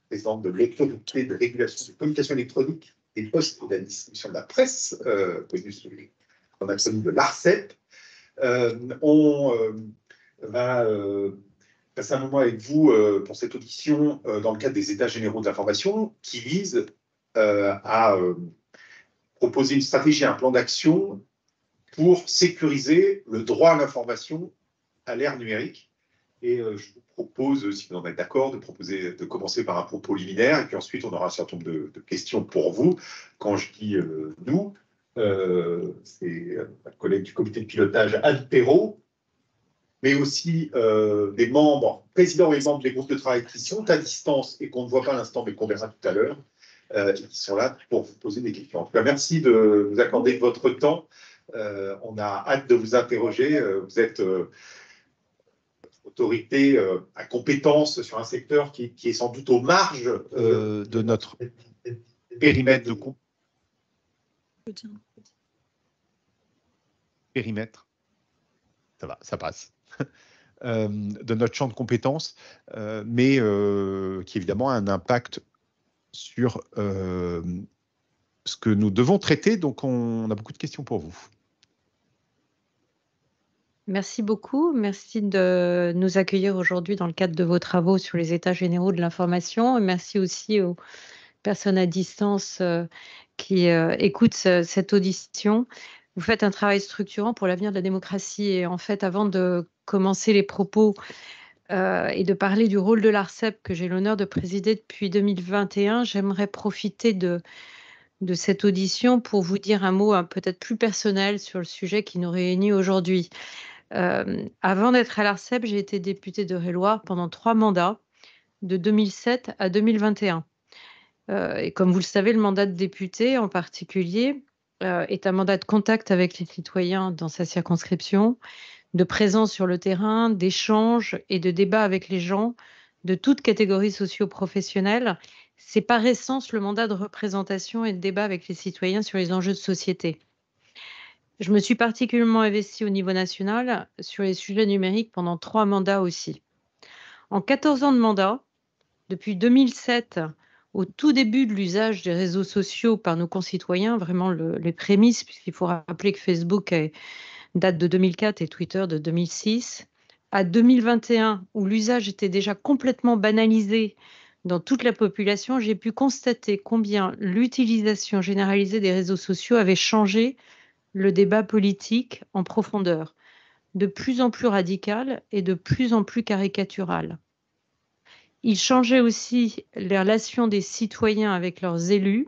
présidente de l'Autorité de régulation des communications électroniques, des postes et de la distribution de la presse, connue sous en acronyme de l'ARCEP. On va passer un moment avec vous pour cette audition dans le cadre des États généraux de l'information qui vise à proposer une stratégie, un plan d'action pour sécuriser le droit à l'information à l'ère numérique. Et je vous propose, si vous en êtes d'accord, de commencer par un propos liminaire, et puis ensuite on aura un certain nombre de questions pour vous. Quand je dis nous, c'est ma collègue du comité de pilotage Anne Perrault, mais aussi des membres, présidents et membres des groupes de travail qui sont à distance et qu'on ne voit pas à l'instant, mais qu'on verra tout à l'heure, qui sont là pour vous poser des questions. En tout cas, merci de nous accorder votre temps. On a hâte de vous interroger. Vous êtes autorité à compétence sur un secteur qui est sans doute aux marges de notre périmètre de périmètre. Ça va, ça passe. De notre champ de compétences, mais qui évidemment a un impact sur ce que nous devons traiter. Donc, on a beaucoup de questions pour vous. Merci beaucoup. Merci de nous accueillir aujourd'hui dans le cadre de vos travaux sur les états généraux de l'information. Merci aussi aux personnes à distance qui écoutent cette audition. Vous faites un travail structurant pour l'avenir de la démocratie. Et en fait, avant de commencer les propos et de parler du rôle de l'ARCEP que j'ai l'honneur de présider depuis 2021, j'aimerais profiter de cette audition pour vous dire un mot peut-être plus personnel sur le sujet qui nous réunit aujourd'hui. Avant d'être à l'ARCEP, j'ai été députée d'Eure-et-Loir pendant 3 mandats, de 2007 à 2021. Et comme vous le savez, le mandat de député en particulier est un mandat de contact avec les citoyens dans sa circonscription, de présence sur le terrain, d'échange et de débat avec les gens de toutes catégories socio-professionnelles. C'est par essence le mandat de représentation et de débat avec les citoyens sur les enjeux de société. Je me suis particulièrement investie au niveau national sur les sujets numériques pendant 3 mandats aussi. En 14 ans de mandat, depuis 2007, au tout début de l'usage des réseaux sociaux par nos concitoyens, vraiment les prémices, puisqu'il faut rappeler que Facebook date de 2004 et Twitter de 2006, à 2021, où l'usage était déjà complètement banalisé dans toute la population, j'ai pu constater combien l'utilisation généralisée des réseaux sociaux avait changé le débat politique en profondeur, de plus en plus radical et de plus en plus caricatural. Il changeait aussi les relations des citoyens avec leurs élus.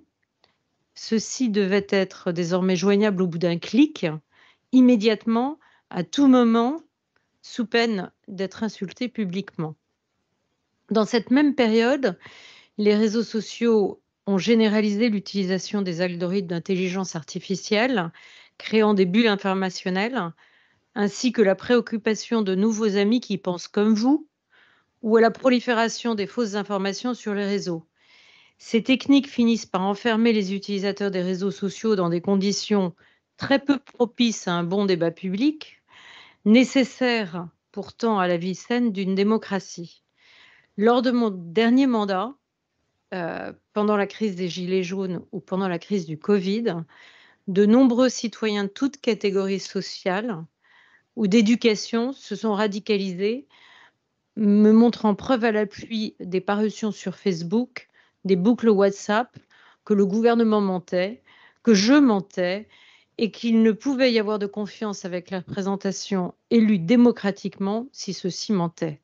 Ceux-ci devaient être désormais joignables au bout d'un clic, immédiatement, à tout moment, sous peine d'être insultés publiquement. Dans cette même période, les réseaux sociaux ont généralisé l'utilisation des algorithmes d'intelligence artificielle, créant des bulles informationnelles, ainsi que la préoccupation de nouveaux amis qui pensent comme vous, ou à la prolifération des fausses informations sur les réseaux. Ces techniques finissent par enfermer les utilisateurs des réseaux sociaux dans des conditions très peu propices à un bon débat public, nécessaires pourtant à la vie saine d'une démocratie. Lors de mon dernier mandat, pendant la crise des Gilets jaunes ou pendant la crise du Covid, de nombreux citoyens de toutes catégories sociales ou d'éducation se sont radicalisés, me montrant preuve à l'appui des parutions sur Facebook, des boucles WhatsApp, que le gouvernement mentait, que je mentais, et qu'il ne pouvait y avoir de confiance avec la représentation élue démocratiquement si ceux-ci mentaient.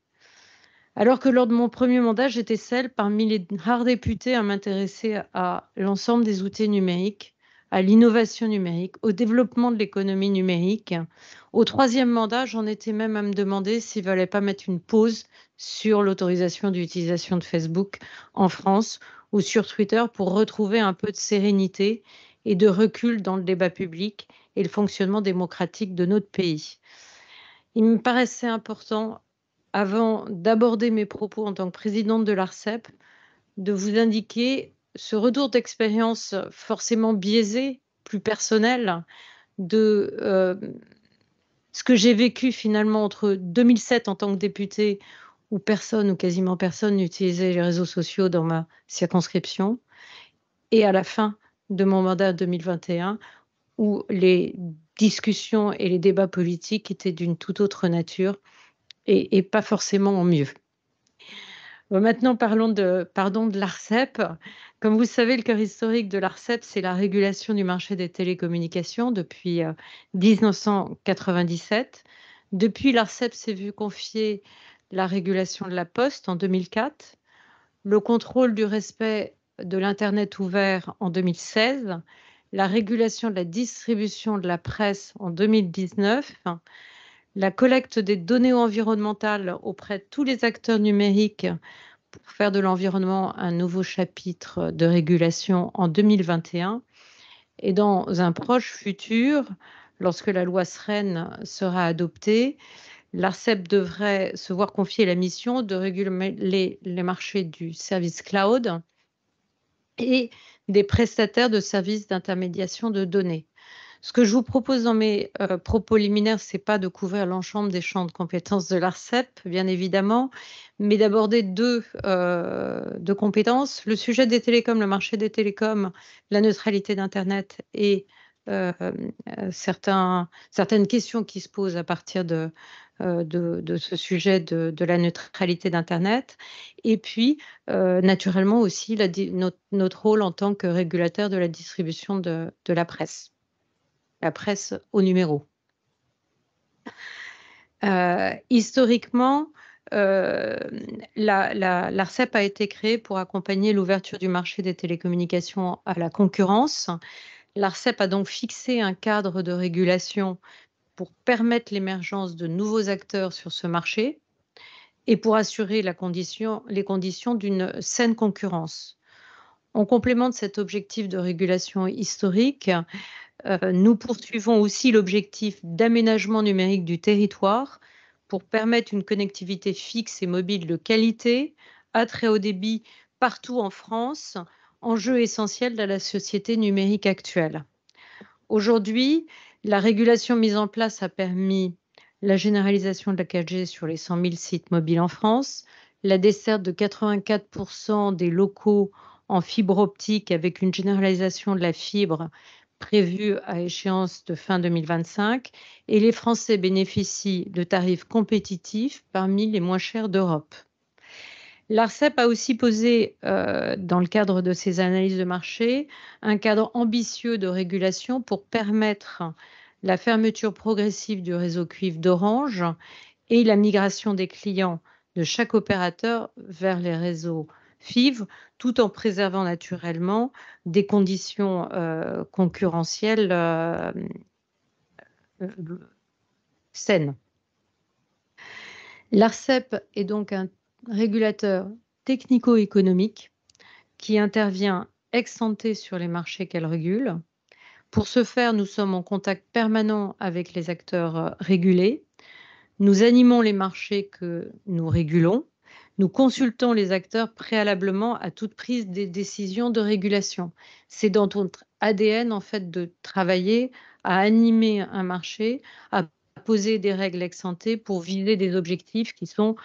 Alors que lors de mon premier mandat, j'étais celle parmi les rares députés à m'intéresser à l'ensemble des outils numériques, à l'innovation numérique, au développement de l'économie numérique. Au 3e mandat, j'en étais même à me demander s'il ne fallait pas mettre une pause sur l'autorisation d'utilisation de Facebook en France ou sur Twitter pour retrouver un peu de sérénité et de recul dans le débat public et le fonctionnement démocratique de notre pays. Il me paraissait important, avant d'aborder mes propos en tant que présidente de l'ARCEP, de vous indiquer ce retour d'expérience forcément biaisé, plus personnel, de ce que j'ai vécu finalement entre 2007 en tant que députée, où personne ou quasiment personne n'utilisait les réseaux sociaux dans ma circonscription, et à la fin de mon mandat 2021, où les discussions et les débats politiques étaient d'une toute autre nature et pas forcément en mieux. Maintenant, pardon, de l'ARCEP. Comme vous le savez, le cœur historique de l'ARCEP, c'est la régulation du marché des télécommunications depuis 1997. Depuis, l'ARCEP s'est vu confier la régulation de la Poste en 2004, le contrôle du respect de l'Internet ouvert en 2016, la régulation de la distribution de la presse en 2019, la collecte des données environnementales auprès de tous les acteurs numériques pour faire de l'environnement un nouveau chapitre de régulation en 2021. Et dans un proche futur, lorsque la loi SREN sera adoptée, l'ARCEP devrait se voir confier la mission de réguler les marchés du service cloud et des prestataires de services d'intermédiation de données. Ce que je vous propose dans mes propos liminaires, ce n'est pas de couvrir l'ensemble des champs de compétences de l'ARCEP, bien évidemment, mais d'aborder deux compétences. Le sujet des télécoms, le marché des télécoms, la neutralité d'Internet et certaines questions qui se posent à partir de ce sujet de la neutralité d'Internet. Et puis, naturellement aussi, notre rôle en tant que régulateur de la distribution de la presse au numéro. Historiquement, l'ARCEP a été créée pour accompagner l'ouverture du marché des télécommunications à la concurrence. L'ARCEP a donc fixé un cadre de régulation pour permettre l'émergence de nouveaux acteurs sur ce marché et pour assurer les conditions d'une saine concurrence. En complément de cet objectif de régulation historique, nous poursuivons aussi l'objectif d'aménagement numérique du territoire pour permettre une connectivité fixe et mobile de qualité à très haut débit partout en France, enjeu essentiel de la société numérique actuelle. Aujourd'hui, la régulation mise en place a permis la généralisation de la 4G sur les 100 000 sites mobiles en France, la desserte de 84% des locaux en fibre optique avec une généralisation de la fibre prévue à échéance de fin 2025, et les Français bénéficient de tarifs compétitifs parmi les moins chers d'Europe. L'ARCEP a aussi posé, dans le cadre de ses analyses de marché, un cadre ambitieux de régulation pour permettre la fermeture progressive du réseau cuivre d'Orange et la migration des clients de chaque opérateur vers les réseaux fibre, tout en préservant naturellement des conditions concurrentielles saines. L'ARCEP est donc un régulateur technico-économique qui intervient ex ante sur les marchés qu'elle régule. Pour ce faire, nous sommes en contact permanent avec les acteurs régulés. Nous animons les marchés que nous régulons. Nous consultons les acteurs préalablement à toute prise des décisions de régulation. C'est dans notre ADN, en fait, de travailler à animer un marché, à poser des règles ex ante pour viser des objectifs qui sont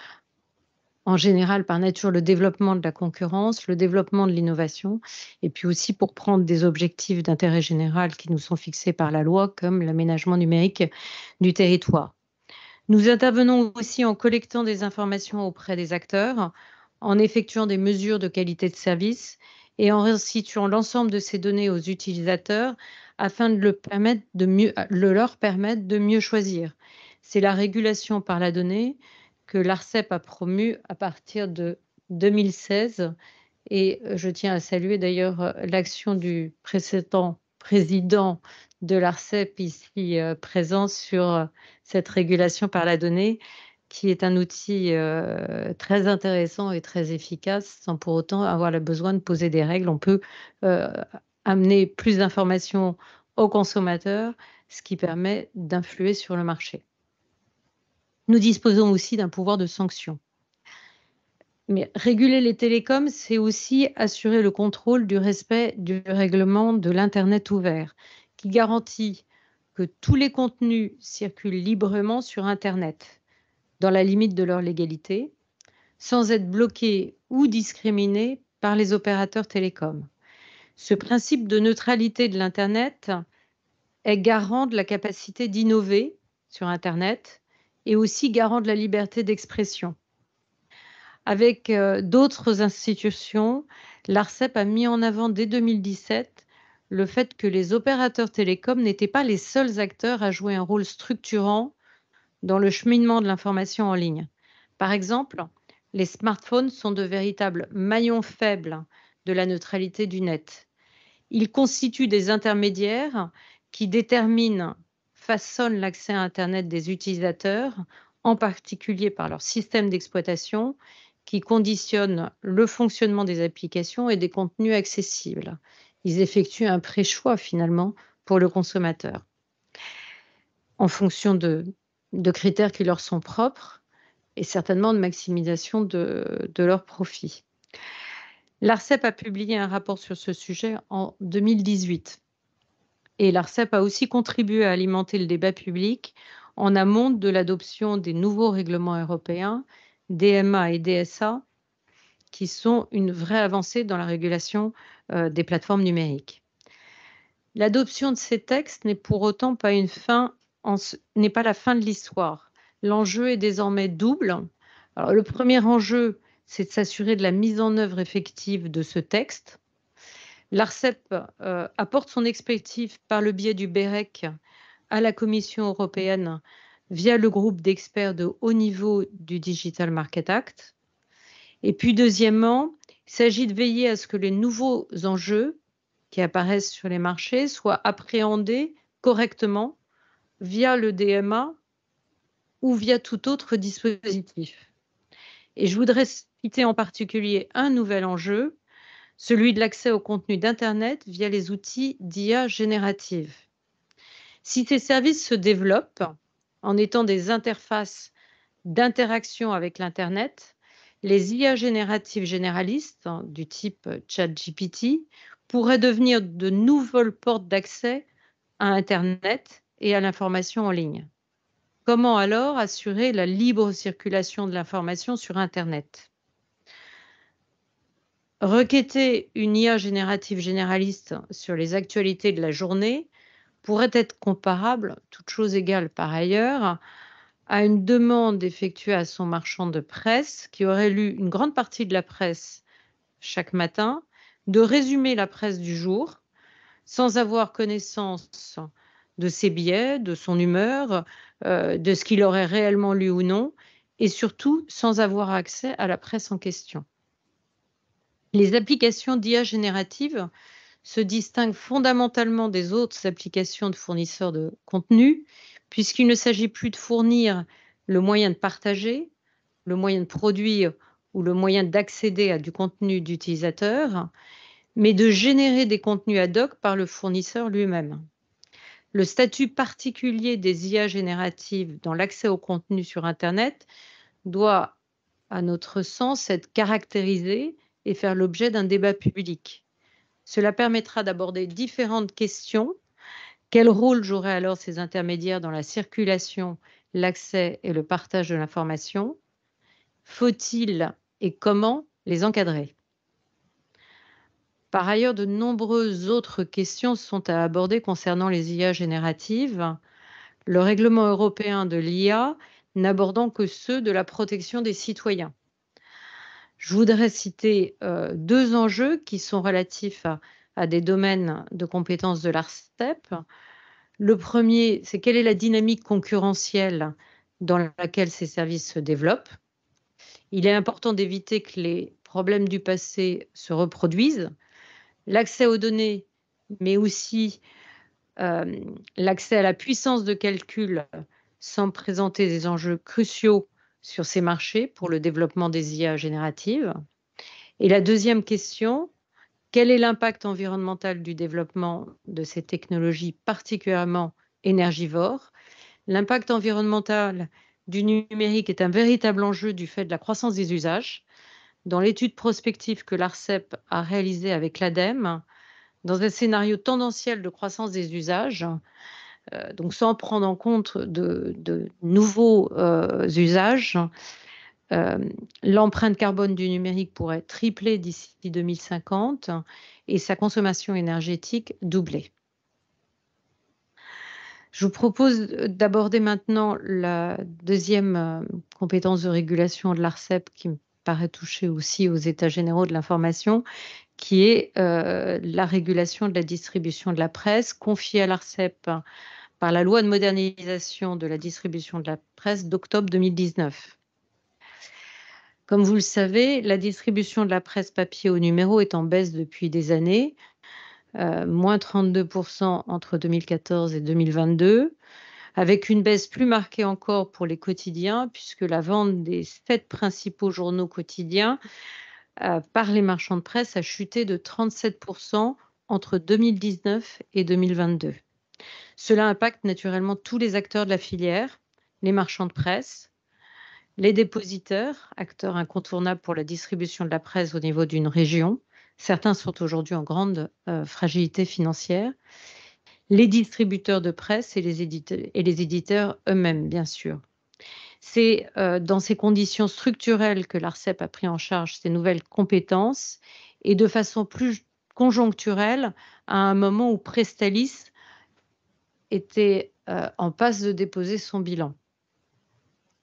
en général par nature le développement de la concurrence, le développement de l'innovation, et puis aussi pour prendre des objectifs d'intérêt général qui nous sont fixés par la loi, comme l'aménagement numérique du territoire. Nous intervenons aussi en collectant des informations auprès des acteurs, en effectuant des mesures de qualité de service et en restituant l'ensemble de ces données aux utilisateurs afin de leur permettre de mieux choisir. C'est la régulation par la donnée que l'ARCEP a promue à partir de 2016. Et je tiens à saluer d'ailleurs l'action du précédent président de l'ARCEP ici présent sur cette régulation par la donnée, qui est un outil très intéressant et très efficace, sans pour autant avoir le besoin de poser des règles. On peut amener plus d'informations aux consommateurs, ce qui permet d'influer sur le marché. Nous disposons aussi d'un pouvoir de sanction. Mais réguler les télécoms, c'est aussi assurer le contrôle du respect du règlement de l'Internet ouvert, qui garantit que tous les contenus circulent librement sur Internet, dans la limite de leur légalité. sans être bloqués ou discriminés par les opérateurs télécoms. Ce principe de neutralité de l'Internet est garant de la capacité d'innover sur Internet et aussi garant de la liberté d'expression. Avec d'autres institutions, l'ARCEP a mis en avant dès 2017 le fait que les opérateurs télécoms n'étaient pas les seuls acteurs à jouer un rôle structurant dans le cheminement de l'information en ligne. Par exemple, les smartphones sont de véritables maillons faibles de la neutralité du net. Ils constituent des intermédiaires qui déterminent, façonnent l'accès à Internet des utilisateurs, en particulier par leur système d'exploitation, qui conditionne le fonctionnement des applications et des contenus accessibles. Ils effectuent un pré-choix finalement pour le consommateur en fonction de critères qui leur sont propres et certainement de maximisation de leurs profits. L'ARCEP a publié un rapport sur ce sujet en 2018 et l'ARCEP a aussi contribué à alimenter le débat public en amont de l'adoption des nouveaux règlements européens, DMA et DSA, qui sont une vraie avancée dans la régulation des plateformes numériques. L'adoption de ces textes n'est pour autant pas n'est pas la fin de l'histoire. L'enjeu est désormais double. Alors, le premier enjeu, c'est de s'assurer de la mise en œuvre effective de ce texte. L'ARCEP apporte son expertise par le biais du BEREC à la Commission européenne via le groupe d'experts de haut niveau du Digital Market Act. Et puis, deuxièmement, il s'agit de veiller à ce que les nouveaux enjeux qui apparaissent sur les marchés soient appréhendés correctement via le DMA ou via tout autre dispositif. Et je voudrais citer en particulier un nouvel enjeu, celui de l'accès au contenu d'Internet via les outils d'IA générative. Si ces services se développent en étant des interfaces d'interaction avec l'Internet, les IA génératives généralistes, du type ChatGPT, pourraient devenir de nouvelles portes d'accès à Internet et à l'information en ligne. Comment alors assurer la libre circulation de l'information sur Internet? Requêter une IA générative généraliste sur les actualités de la journée pourrait être comparable, toutes choses égales par ailleurs, à une demande effectuée à son marchand de presse qui aurait lu une grande partie de la presse chaque matin, de résumer la presse du jour sans avoir connaissance de ses biais, de son humeur, de ce qu'il aurait réellement lu ou non, et surtout sans avoir accès à la presse en question. Les applications d'IA générative se distinguent fondamentalement des autres applications de fournisseurs de contenu, puisqu'il ne s'agit plus de fournir le moyen de partager, le moyen de produire ou le moyen d'accéder à du contenu d'utilisateur, mais de générer des contenus ad hoc par le fournisseur lui-même. Le statut particulier des IA génératives dans l'accès au contenu sur Internet doit, à notre sens, être caractérisé et faire l'objet d'un débat public. Cela permettra d'aborder différentes questions. Quel rôle joueraient alors ces intermédiaires dans la circulation, l'accès et le partage de l'information? Faut-il et comment les encadrer? Par ailleurs, de nombreuses autres questions sont à aborder concernant les IA génératives, le règlement européen de l'IA n'abordant que ceux de la protection des citoyens. Je voudrais citer deux enjeux qui sont relatifs à des domaines de compétences de l'ARCEP. Le premier, c'est quelle est la dynamique concurrentielle dans laquelle ces services se développent. Il est important d'éviter que les problèmes du passé se reproduisent. L'accès aux données, mais aussi l'accès à la puissance de calcul semble présenter des enjeux cruciaux sur ces marchés pour le développement des IA génératives. Et la deuxième question, quel est l'impact environnemental du développement de ces technologies particulièrement énergivores? L'impact environnemental du numérique est un véritable enjeu du fait de la croissance des usages. Dans l'étude prospective que l'ARCEP a réalisée avec l'ADEME, dans un scénario tendanciel de croissance des usages, donc sans prendre en compte de nouveaux usages, l'empreinte carbone du numérique pourrait tripler d'ici 2050 et sa consommation énergétique doubler. Je vous propose d'aborder maintenant la deuxième compétence de régulation de l'ARCEP qui me paraît toucher aussi aux États généraux de l'information, qui est la régulation de la distribution de la presse, confiée à l'ARCEP par la loi de modernisation de la distribution de la presse d'octobre 2019. Comme vous le savez, la distribution de la presse papier au numéro est en baisse depuis des années, moins 32% entre 2014 et 2022, avec une baisse plus marquée encore pour les quotidiens, puisque la vente des 7 principaux journaux quotidiens par les marchands de presse a chuté de 37% entre 2019 et 2022. Cela impacte naturellement tous les acteurs de la filière, les marchands de presse, les dépositeurs, acteurs incontournables pour la distribution de la presse au niveau d'une région. Certains sont aujourd'hui en grande fragilité financière. Les distributeurs de presse et les éditeurs eux-mêmes, bien sûr. C'est dans ces conditions structurelles que l'ARCEP a pris en charge ces nouvelles compétences et de façon plus conjoncturelle à un moment où Prestalis était en passe de déposer son bilan.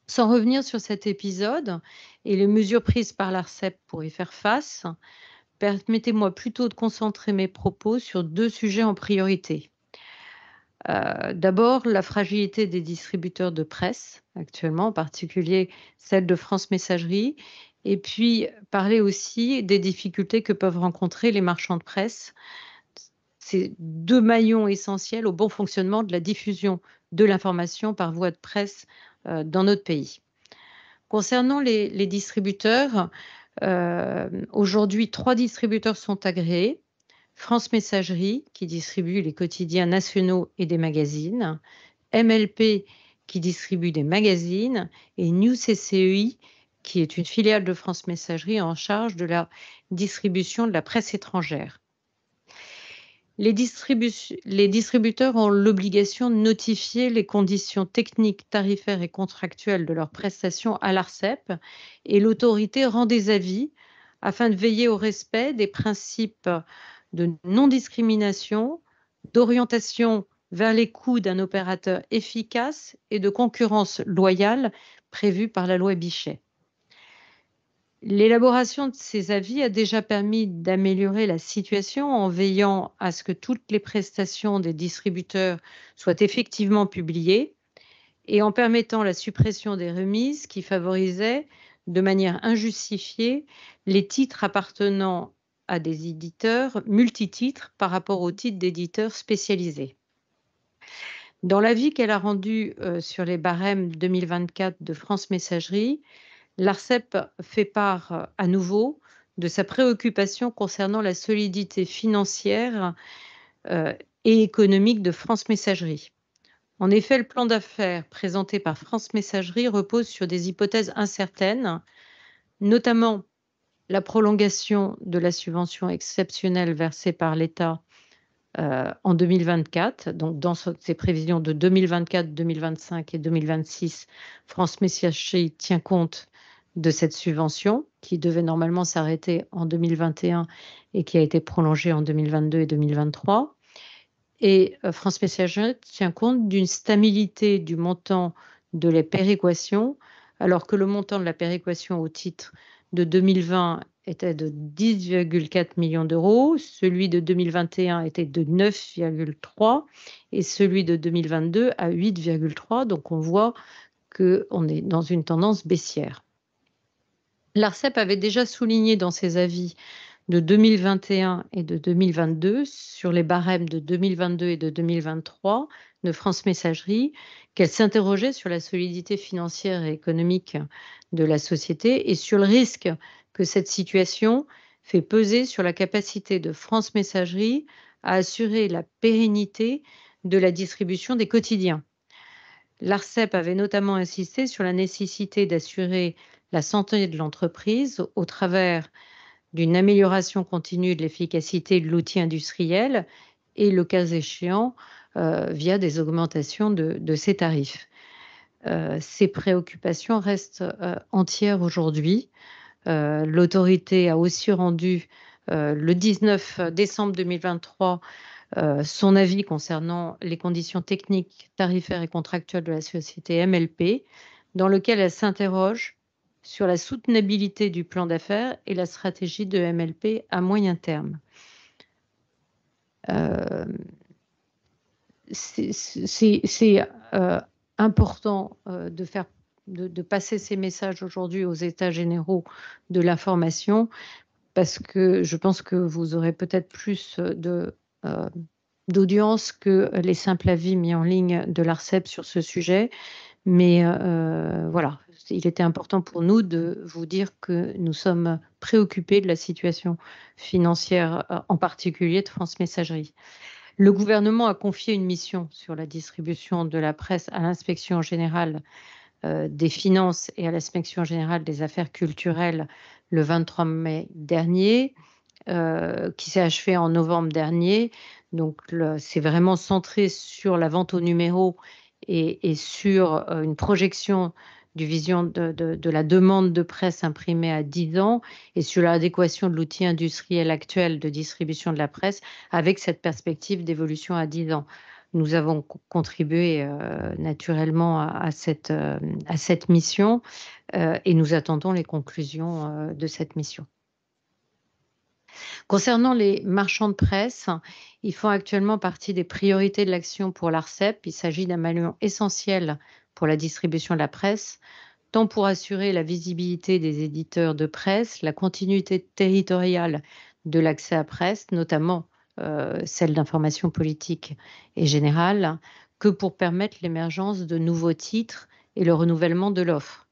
Sans revenir sur cet épisode et les mesures prises par l'ARCEP pour y faire face, permettez-moi plutôt de concentrer mes propos sur 2 sujets en priorité. D'abord, la fragilité des distributeurs de presse actuellement, en particulier celle de France Messagerie, et puis parler aussi des difficultés que peuvent rencontrer les marchands de presse. C'est 2 maillons essentiels au bon fonctionnement de la diffusion de l'information par voie de presse dans notre pays. Concernant les distributeurs, aujourd'hui, 3 distributeurs sont agréés. France Messagerie, qui distribue les quotidiens nationaux et des magazines, MLP, qui distribue des magazines, et News CCEI, qui est une filiale de France Messagerie en charge de la distribution de la presse étrangère. Les distributeurs ont l'obligation de notifier les conditions techniques, tarifaires et contractuelles de leurs prestations à l'ARCEP et l'autorité rend des avis afin de veiller au respect des principes de non-discrimination, d'orientation vers les coûts d'un opérateur efficace et de concurrence loyale prévus par la loi Bichet. L'élaboration de ces avis a déjà permis d'améliorer la situation en veillant à ce que toutes les prestations des distributeurs soient effectivement publiées et en permettant la suppression des remises qui favorisaient de manière injustifiée les titres appartenant à des éditeurs multititres par rapport aux titres d'éditeurs spécialisés. Dans l'avis qu'elle a rendu sur les barèmes 2024 de France Messagerie, l'ARCEP fait part à nouveau de sa préoccupation concernant la solidité financière et économique de France Messagerie. En effet, le plan d'affaires présenté par France Messagerie repose sur des hypothèses incertaines, notamment la prolongation de la subvention exceptionnelle versée par l'État en 2024. Donc, dans ses prévisions de 2024, 2025 et 2026, France Messagerie tient compte de cette subvention qui devait normalement s'arrêter en 2021 et qui a été prolongée en 2022 et 2023. Et France Messagerie tient compte d'une stabilité du montant de la péréquation, alors que le montant de la péréquation au titre de 2020 était de 10,4 millions d'euros, celui de 2021 était de 9,3 et celui de 2022 à 8,3. Donc on voit qu'on est dans une tendance baissière. L'ARCEP avait déjà souligné dans ses avis de 2021 et de 2022 sur les barèmes de 2022 et de 2023 de France Messagerie qu'elle s'interrogeait sur la solidité financière et économique de la société et sur le risque que cette situation fait peser sur la capacité de France Messagerie à assurer la pérennité de la distribution des quotidiens. L'ARCEP avait notamment insisté sur la nécessité d'assurer la santé de l'entreprise au travers d'une amélioration continue de l'efficacité de l'outil industriel et, le cas échéant, via des augmentations de ses tarifs. ces préoccupations restent entières aujourd'hui. L'autorité a aussi rendu le 19 décembre 2023 son avis concernant les conditions techniques, tarifaires et contractuelles de la société MLP, dans lequel elle s'interroge sur la soutenabilité du plan d'affaires et la stratégie de MLP à moyen terme. C'est important de passer ces messages aujourd'hui aux États généraux de l'information, parce que je pense que vous aurez peut-être plus d'audience que les simples avis mis en ligne de l'ARCEP sur ce sujet. Mais voilà, il était important pour nous de vous dire que nous sommes préoccupés de la situation financière, en particulier de France Messagerie. Le gouvernement a confié une mission sur la distribution de la presse à l'inspection générale des finances et à l'inspection générale des affaires culturelles le 23 mai dernier, qui s'est achevé en novembre dernier. Donc, c'est vraiment centré sur la vente au numéro et sur une projection du vision de la demande de presse imprimée à 10 ans et sur l'adéquation de l'outil industriel actuel de distribution de la presse avec cette perspective d'évolution à 10 ans. Nous avons contribué naturellement à cette mission et nous attendons les conclusions de cette mission. Concernant les marchands de presse, ils font actuellement partie des priorités de l'action pour l'ARCEP. Il s'agit d'un maillon essentiel pour la distribution de la presse, tant pour assurer la visibilité des éditeurs de presse, la continuité territoriale de l'accès à presse, notamment celle d'information politique et générale, que pour permettre l'émergence de nouveaux titres et le renouvellement de l'offre.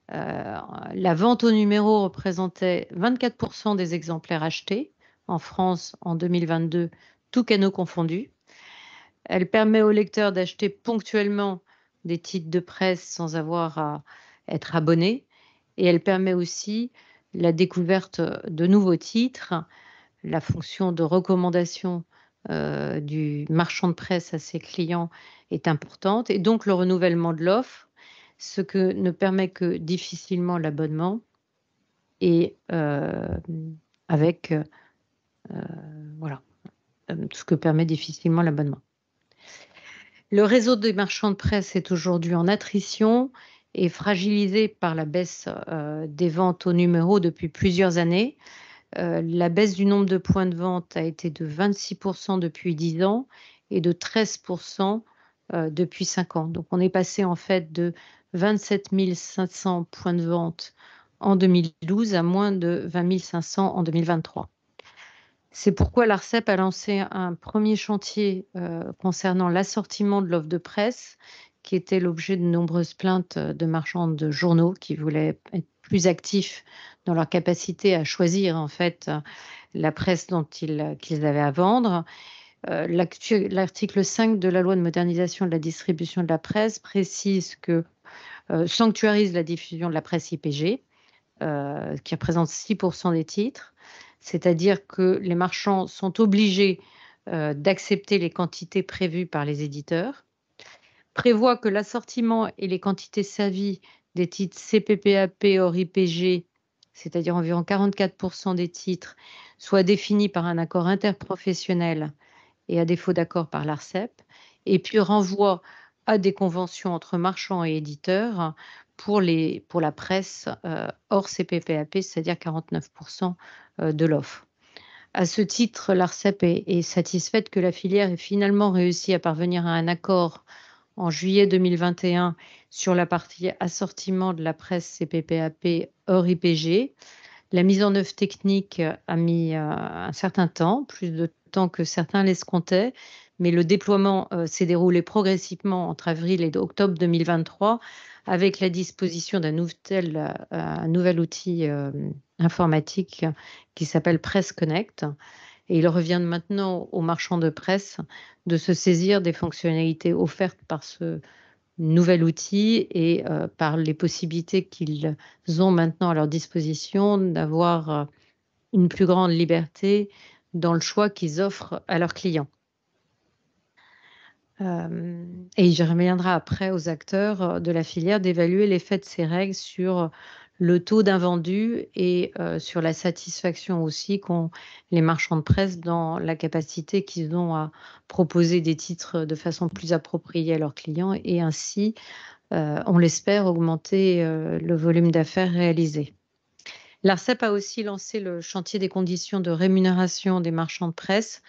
La vente au numéro représentait 24% des exemplaires achetés en France en 2022, tous canaux confondus. Elle permet aux lecteurs d'acheter ponctuellement des titres de presse sans avoir à être abonné. Et elle permet aussi la découverte de nouveaux titres. La fonction de recommandation du marchand de presse à ses clients est importante. Et donc le renouvellement de l'offre, ce que ne permet que difficilement l'abonnement et avec voilà, ce que permet difficilement l'abonnement. Le réseau des marchands de presse est aujourd'hui en attrition et fragilisé par la baisse des ventes au numéro depuis plusieurs années. La baisse du nombre de points de vente a été de 26% depuis 10 ans et de 13% depuis 5 ans. Donc on est passé en fait de 27 500 points de vente en 2012 à moins de 20 500 en 2023. C'est pourquoi l'ARCEP a lancé un premier chantier concernant l'assortiment de l'offre de presse, qui était l'objet de nombreuses plaintes de marchands de journaux qui voulaient être plus actifs dans leur capacité à choisir en fait la presse qu'ils avaient à vendre. L'article 5 de la loi de modernisation de la distribution de la presse précise que sanctuarise la diffusion de la presse IPG, qui représente 6% des titres, c'est-à-dire que les marchands sont obligés d'accepter les quantités prévues par les éditeurs, prévoit que l'assortiment et les quantités servies des titres CPPAP hors IPG, c'est-à-dire environ 44% des titres, soient définis par un accord interprofessionnel et à défaut d'accord par l'ARCEP, et puis renvoie à des conventions entre marchands et éditeurs pour la presse hors CPPAP, c'est-à-dire 49% de l'offre. À ce titre, l'ARCEP est satisfaite que la filière ait finalement réussi à parvenir à un accord en juillet 2021 sur la partie assortiment de la presse CPPAP hors IPG. La mise en œuvre technique a mis un certain temps, plus de temps que certains l'escomptaient, mais le déploiement s'est déroulé progressivement entre avril et octobre 2023 avec la disposition d'un nouvel outil informatique qui s'appelle Presse Connect. Et il revient maintenant aux marchands de presse de se saisir des fonctionnalités offertes par ce nouvel outil et par les possibilités qu'ils ont maintenant à leur disposition d'avoir une plus grande liberté dans le choix qu'ils offrent à leurs clients. Et il reviendra après aux acteurs de la filière d'évaluer l'effet de ces règles sur le taux d'invendus et sur la satisfaction aussi qu'ont les marchands de presse dans la capacité qu'ils ont à proposer des titres de façon plus appropriée à leurs clients et ainsi, on l'espère, augmenter le volume d'affaires réalisé. L'ARCEP a aussi lancé le chantier des conditions de rémunération des marchands de presse,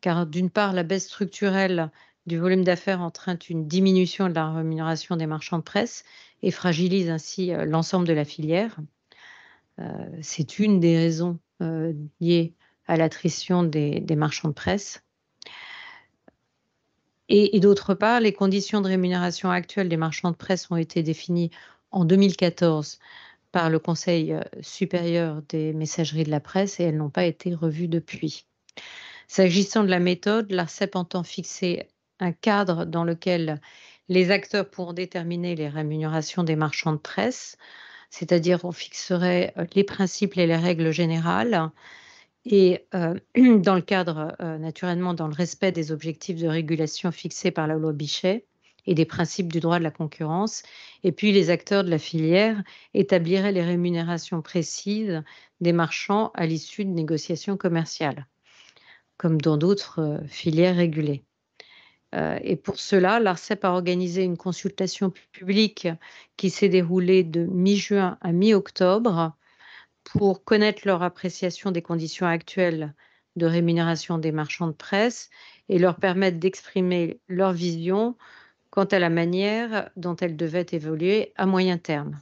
car d'une part, la baisse structurelle du volume d'affaires entraîne une diminution de la rémunération des marchands de presse et fragilise ainsi l'ensemble de la filière. C'est une des raisons liées à l'attrition des marchands de presse. Et d'autre part, les conditions de rémunération actuelles des marchands de presse ont été définies en 2014 par le Conseil supérieur des messageries de la presse et elles n'ont pas été revues depuis. S'agissant de la méthode, l'ARCEP entend fixer un cadre dans lequel les acteurs pourront déterminer les rémunérations des marchands de presse, c'est-à-dire on fixerait les principes et les règles générales et dans le cadre, naturellement, dans le respect des objectifs de régulation fixés par la loi Bichet et des principes du droit de la concurrence. Et puis les acteurs de la filière établiraient les rémunérations précises des marchands à l'issue de négociations commerciales, comme dans d'autres filières régulées. Et pour cela, l'ARCEP a organisé une consultation publique qui s'est déroulée de mi-juin à mi-octobre pour connaître leur appréciation des conditions actuelles de rémunération des marchands de presse et leur permettre d'exprimer leur vision quant à la manière dont elles devaient évoluer à moyen terme.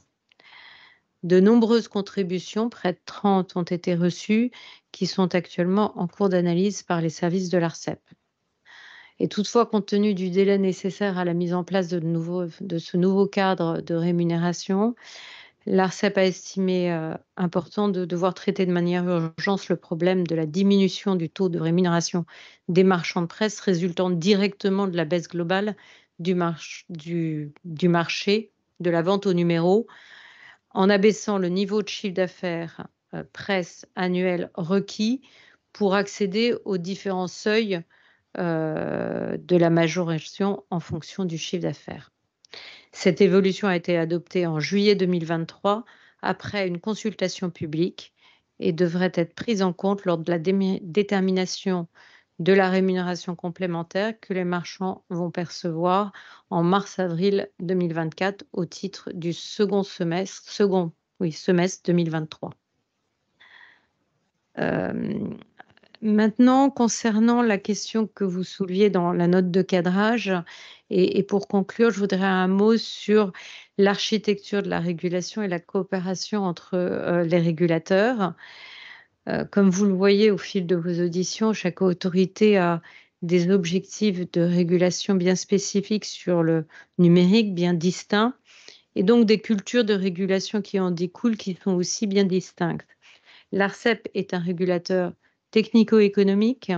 De nombreuses contributions, près de 30, ont été reçues, qui sont actuellement en cours d'analyse par les services de l'ARCEP. Et toutefois, compte tenu du délai nécessaire à la mise en place de ce nouveau cadre de rémunération, l'ARCEP a estimé important de devoir traiter de manière urgente le problème de la diminution du taux de rémunération des marchands de presse résultant directement de la baisse globale du marché de la vente au numéro, en abaissant le niveau de chiffre d'affaires presse annuel requis pour accéder aux différents seuils de la majoration en fonction du chiffre d'affaires. Cette évolution a été adoptée en juillet 2023 après une consultation publique et devrait être prise en compte lors de la détermination de la rémunération complémentaire que les marchands vont percevoir en mars-avril 2024 au titre du semestre 2023. Maintenant, concernant la question que vous souleviez dans la note de cadrage, et pour conclure, je voudrais un mot sur l'architecture de la régulation et la coopération entre les régulateurs. Comme vous le voyez au fil de vos auditions, chaque autorité a des objectifs de régulation bien spécifiques sur le numérique, bien distincts, et donc des cultures de régulation qui en découlent, qui sont aussi bien distinctes. L'ARCEP est un régulateur technico-économique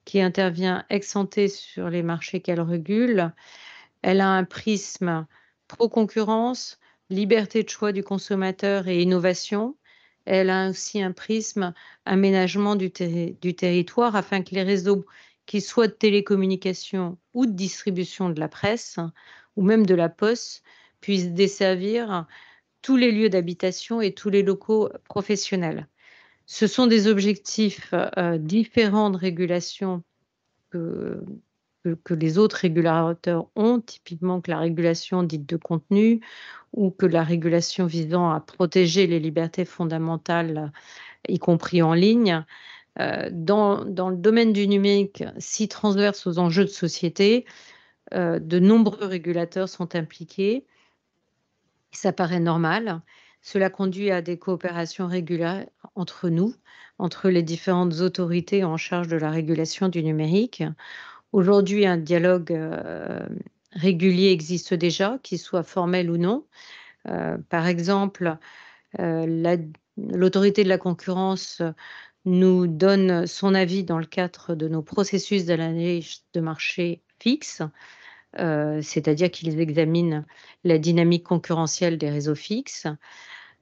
qui intervient ex ante sur les marchés qu'elle régule. Elle a un prisme pro-concurrence, liberté de choix du consommateur et innovation. Elle a aussi un prisme aménagement du territoire afin que les réseaux, qu'ils soient de télécommunication ou de distribution de la presse ou même de la poste, puissent desservir tous les lieux d'habitation et tous les locaux professionnels. Ce sont des objectifs différents de régulation que les autres régulateurs ont, typiquement que la régulation dite de contenu ou que la régulation visant à protéger les libertés fondamentales, y compris en ligne. Dans le domaine du numérique, si transverse aux enjeux de société, de nombreux régulateurs sont impliqués. Ça paraît normal. Cela conduit à des coopérations régulières entre nous, entre les différentes autorités en charge de la régulation du numérique. Aujourd'hui, un dialogue régulier existe déjà, qu'il soit formel ou non. Par exemple, l'autorité de la concurrence nous donne son avis dans le cadre de nos processus d'analyse de marché fixe, c'est-à-dire qu'ils examinent la dynamique concurrentielle des réseaux fixes.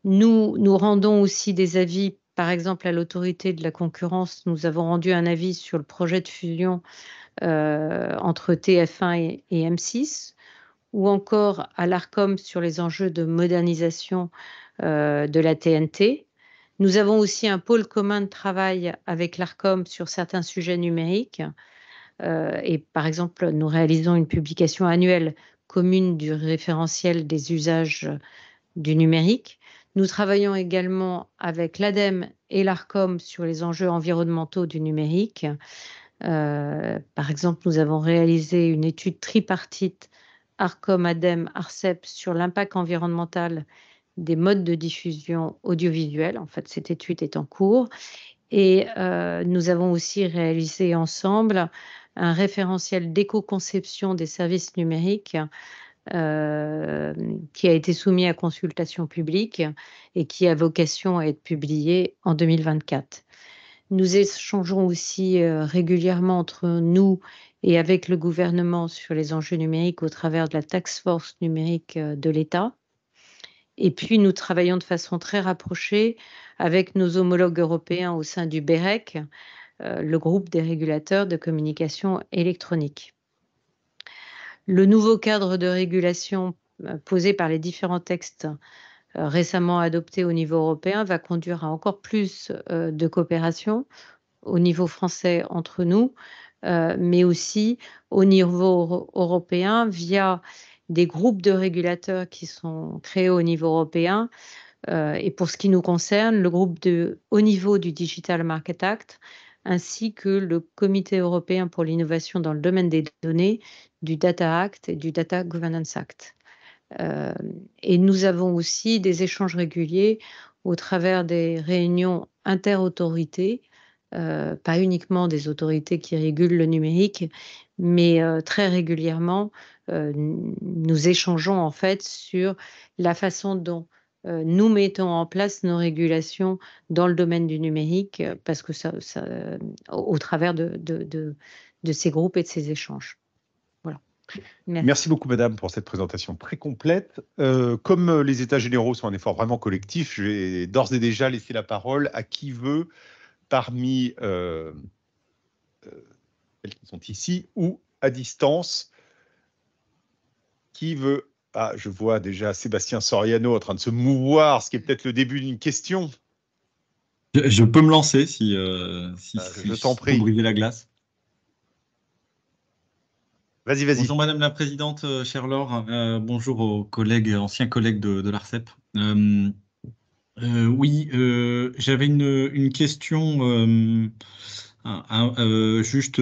Nous rendons aussi des avis, par exemple à l'autorité de la concurrence, nous avons rendu un avis sur le projet de fusion entre TF1 et M6, ou encore à l'Arcom sur les enjeux de modernisation de la TNT. Nous avons aussi un pôle commun de travail avec l'Arcom sur certains sujets numériques. Et par exemple, nous réalisons une publication annuelle commune du référentiel des usages du numérique. Nous travaillons également avec l'ADEME et l'Arcom sur les enjeux environnementaux du numérique. Par exemple, nous avons réalisé une étude tripartite Arcom, ADEME, ARCEP sur l'impact environnemental des modes de diffusion audiovisuelle. En fait, cette étude est en cours. Et nous avons aussi réalisé ensemble un référentiel d'éco-conception des services numériques qui a été soumis à consultation publique et qui a vocation à être publié en 2024. Nous échangeons aussi régulièrement entre nous et avec le gouvernement sur les enjeux numériques au travers de la task force numérique de l'État. Et puis, nous travaillons de façon très rapprochée avec nos homologues européens au sein du BEREC, le groupe des régulateurs de communication électronique. Le nouveau cadre de régulation posé par les différents textes récemment adoptés au niveau européen va conduire à encore plus de coopération au niveau français entre nous, mais aussi au niveau européen via des groupes de régulateurs qui sont créés au niveau européen. Et pour ce qui nous concerne, le groupe de haut niveau du Digital Market Act, ainsi que le Comité européen pour l'innovation dans le domaine des données, du Data Act et du Data Governance Act. Et nous avons aussi des échanges réguliers au travers des réunions interautorités, pas uniquement des autorités qui régulent le numérique, mais très régulièrement, nous échangeons en fait sur la façon dont nous mettons en place nos régulations dans le domaine du numérique, parce que au travers de ces groupes et de ces échanges. Voilà. Merci beaucoup, madame, pour cette présentation très complète. Comme les états généraux sont un effort vraiment collectif, je vais d'ores et déjà laisser la parole à qui veut parmi celles qui sont ici ou à distance. Qui veut? Ah, je vois déjà Sébastien Soriano en train de se mouvoir, ce qui est peut-être le début d'une question. Je peux me lancer si je t'en prie. Pour briser la glace. Vas-y, vas-y. Bonjour Madame la Présidente, chère Laure. Bonjour aux collègues, anciens collègues de l'ARCEP. Oui, j'avais une question juste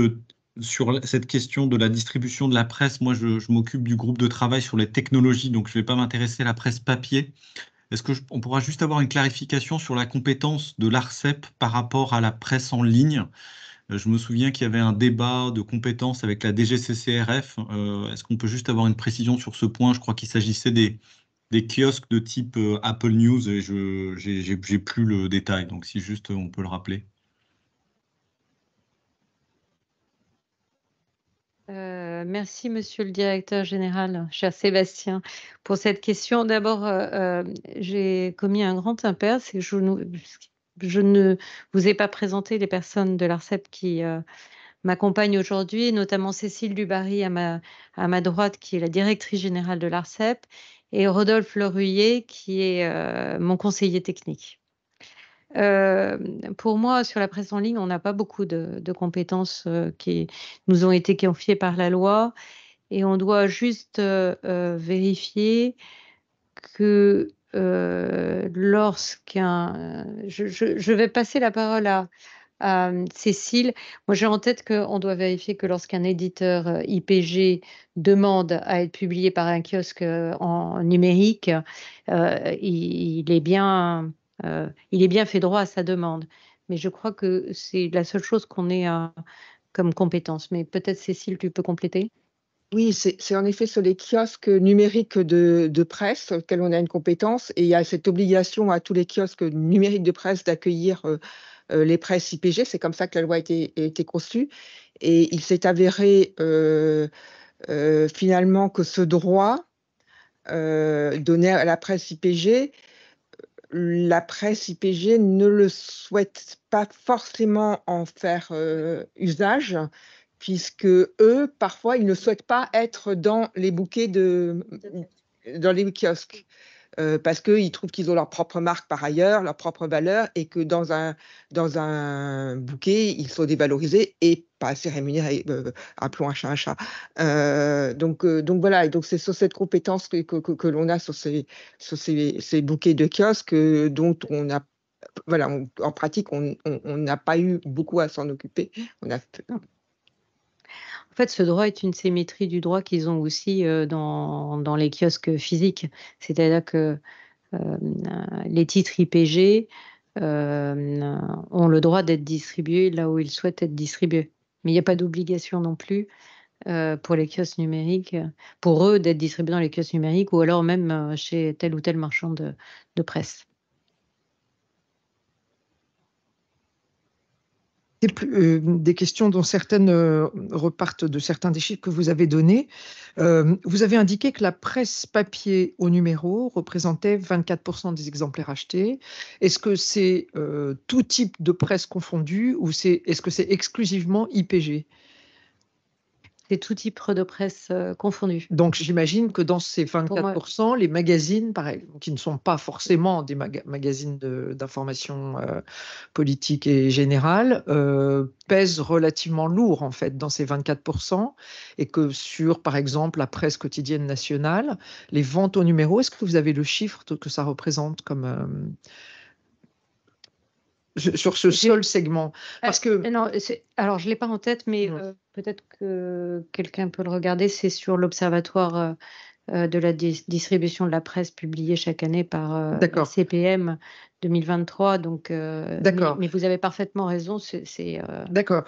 sur cette question de la distribution de la presse. Moi, je m'occupe du groupe de travail sur les technologies, donc je ne vais pas m'intéresser à la presse papier. Est-ce qu'on pourra juste avoir une clarification sur la compétence de l'ARCEP par rapport à la presse en ligne? Je me souviens qu'il y avait un débat de compétences avec la DGCCRF. Est-ce qu'on peut juste avoir une précision sur ce point? Je crois qu'il s'agissait des kiosques de type Apple News et j'ai plus le détail. Donc, si juste on peut le rappeler. Merci, monsieur le directeur général, cher Sébastien, pour cette question. D'abord, j'ai commis un grand impair, c'est que je ne vous ai pas présenté les personnes de l'ARCEP qui m'accompagnent aujourd'hui, notamment Cécile Dubarry à ma droite, qui est la directrice générale de l'ARCEP, et Rodolphe Leruyer, qui est mon conseiller technique. Pour moi, sur la presse en ligne, on n'a pas beaucoup de compétences qui nous ont été confiées par la loi, et on doit juste vérifier que lorsqu'un... Je vais passer la parole à Cécile. Moi, j'ai en tête qu'on doit vérifier que lorsqu'un éditeur IPG demande à être publié par un kiosque en numérique, il est bien fait droit à sa demande. Mais je crois que c'est la seule chose qu'on ait comme compétence. Mais peut-être, Cécile, tu peux compléter? Oui, c'est en effet sur les kiosques numériques de presse sur lesquels on a une compétence, et il y a cette obligation à tous les kiosques numériques de presse d'accueillir les presses IPG. C'est comme ça que la loi a été conçue, et il s'est avéré finalement que ce droit donné à la presse IPG, la presse IPG ne le souhaite pas forcément en faire usage, puisque eux, parfois, ils ne souhaitent pas être dans les bouquets dans les kiosques. Parce qu'ils trouvent qu'ils ont leur propre marque par ailleurs, leur propre valeur, et que dans un bouquet, ils sont dévalorisés et pas assez rémunérés, appelons un chat un chat. Donc voilà, et donc c'est sur cette compétence que l'on a sur ces bouquets de kiosques dont on a, voilà, en pratique, on n'a pas eu beaucoup à s'en occuper. En fait, ce droit est une symétrie du droit qu'ils ont aussi dans les kiosques physiques. C'est-à-dire que les titres IPG ont le droit d'être distribués là où ils souhaitent être distribués. Mais il n'y a pas d'obligation non plus pour les kiosques numériques, pour eux d'être distribués dans les kiosques numériques ou alors même chez tel ou tel marchand de presse. Des questions dont certaines repartent de certains des chiffres que vous avez donnés. Vous avez indiqué que la presse papier au numéro représentait 24% des exemplaires achetés. Est-ce que c'est tout type de presse confondue ou est-ce que c'est exclusivement IPG? C'est tout type de presse confondu. Donc, j'imagine que dans ces 24%, les magazines, pareil, qui ne sont pas forcément des magazines d'information politique et générale, pèsent relativement lourd, en fait, dans ces 24%, et que sur, par exemple, la presse quotidienne nationale, les ventes au numéro, est-ce que vous avez le chiffre que ça représente comme... sur ce seul segment? Parce que... Non, alors, je ne l'ai pas en tête, mais peut-être que quelqu'un peut le regarder. C'est sur l'Observatoire de la distribution de la presse publié chaque année par la CPM 2023. Donc, mais vous avez parfaitement raison, c'est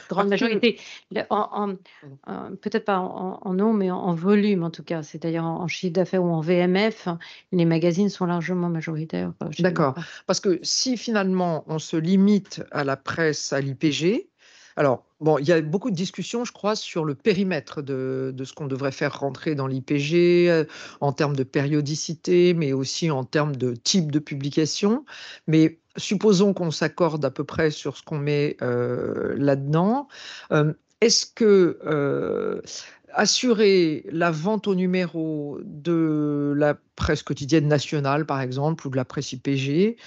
grande majorité. Peut-être pas en nom, mais en volume en tout cas, c'est-à-dire en chiffre d'affaires ou en VMF, les magazines sont largement majoritaires. D'accord, parce que si finalement on se limite à la presse, à l'IPG, alors, bon, il y a beaucoup de discussions, je crois, sur le périmètre de ce qu'on devrait faire rentrer dans l'IPG, en termes de périodicité, mais aussi en termes de type de publication. Mais supposons qu'on s'accorde à peu près sur ce qu'on met là-dedans. Est-ce que assurer la vente au numéro de la presse quotidienne nationale, par exemple, ou de la presse IPG,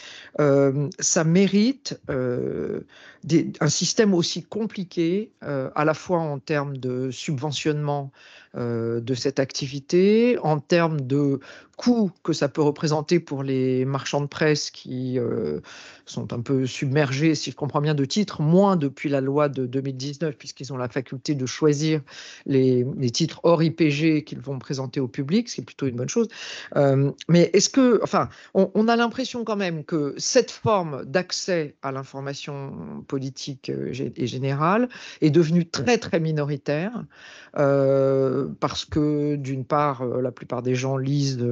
ça mérite un système aussi compliqué, à la fois en termes de subventionnement de cette activité, en termes de coûts que ça peut représenter pour les marchands de presse qui sont un peu submergés, si je comprends bien, de titres, moins depuis la loi de 2019, puisqu'ils ont la faculté de choisir les titres hors IPG qu'ils vont présenter au public, ce qui est plutôt une bonne chose. Mais est-ce que, enfin, on a l'impression quand même que cette forme d'accès à l'information politique et générale est devenue très, très minoritaire, parce que d'une part, la plupart des gens lisent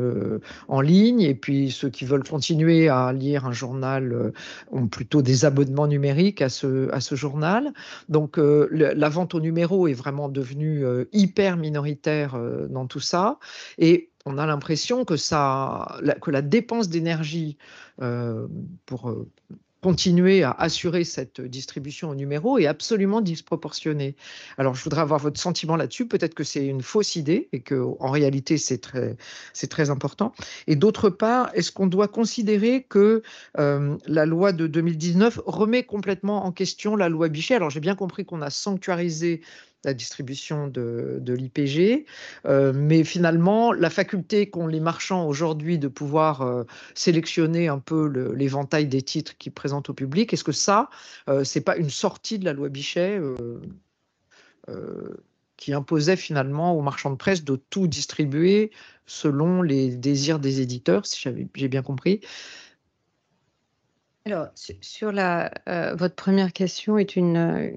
en ligne, et puis ceux qui veulent continuer à lire un journal ont plutôt des abonnements numériques à ce journal. Donc, la vente au numéro est vraiment devenue hyper minoritaire dans tout ça. Et on a l'impression que la dépense d'énergie pour continuer à assurer cette distribution au numéro est absolument disproportionnée. Alors, je voudrais avoir votre sentiment là-dessus. Peut-être que c'est une fausse idée et qu'en réalité, c'est très important. Et d'autre part, est-ce qu'on doit considérer que la loi de 2019 remet complètement en question la loi Bichet? Alors, j'ai bien compris qu'on a sanctuarisé la distribution de l'IPG, mais finalement, la faculté qu'ont les marchands aujourd'hui de pouvoir sélectionner un peu l'éventail des titres qu'ils présentent au public, est-ce que ça, c'est pas une sortie de la loi Bichet qui imposait finalement aux marchands de presse de tout distribuer selon les désirs des éditeurs, si j'ai bien compris? Alors, sur votre première question est une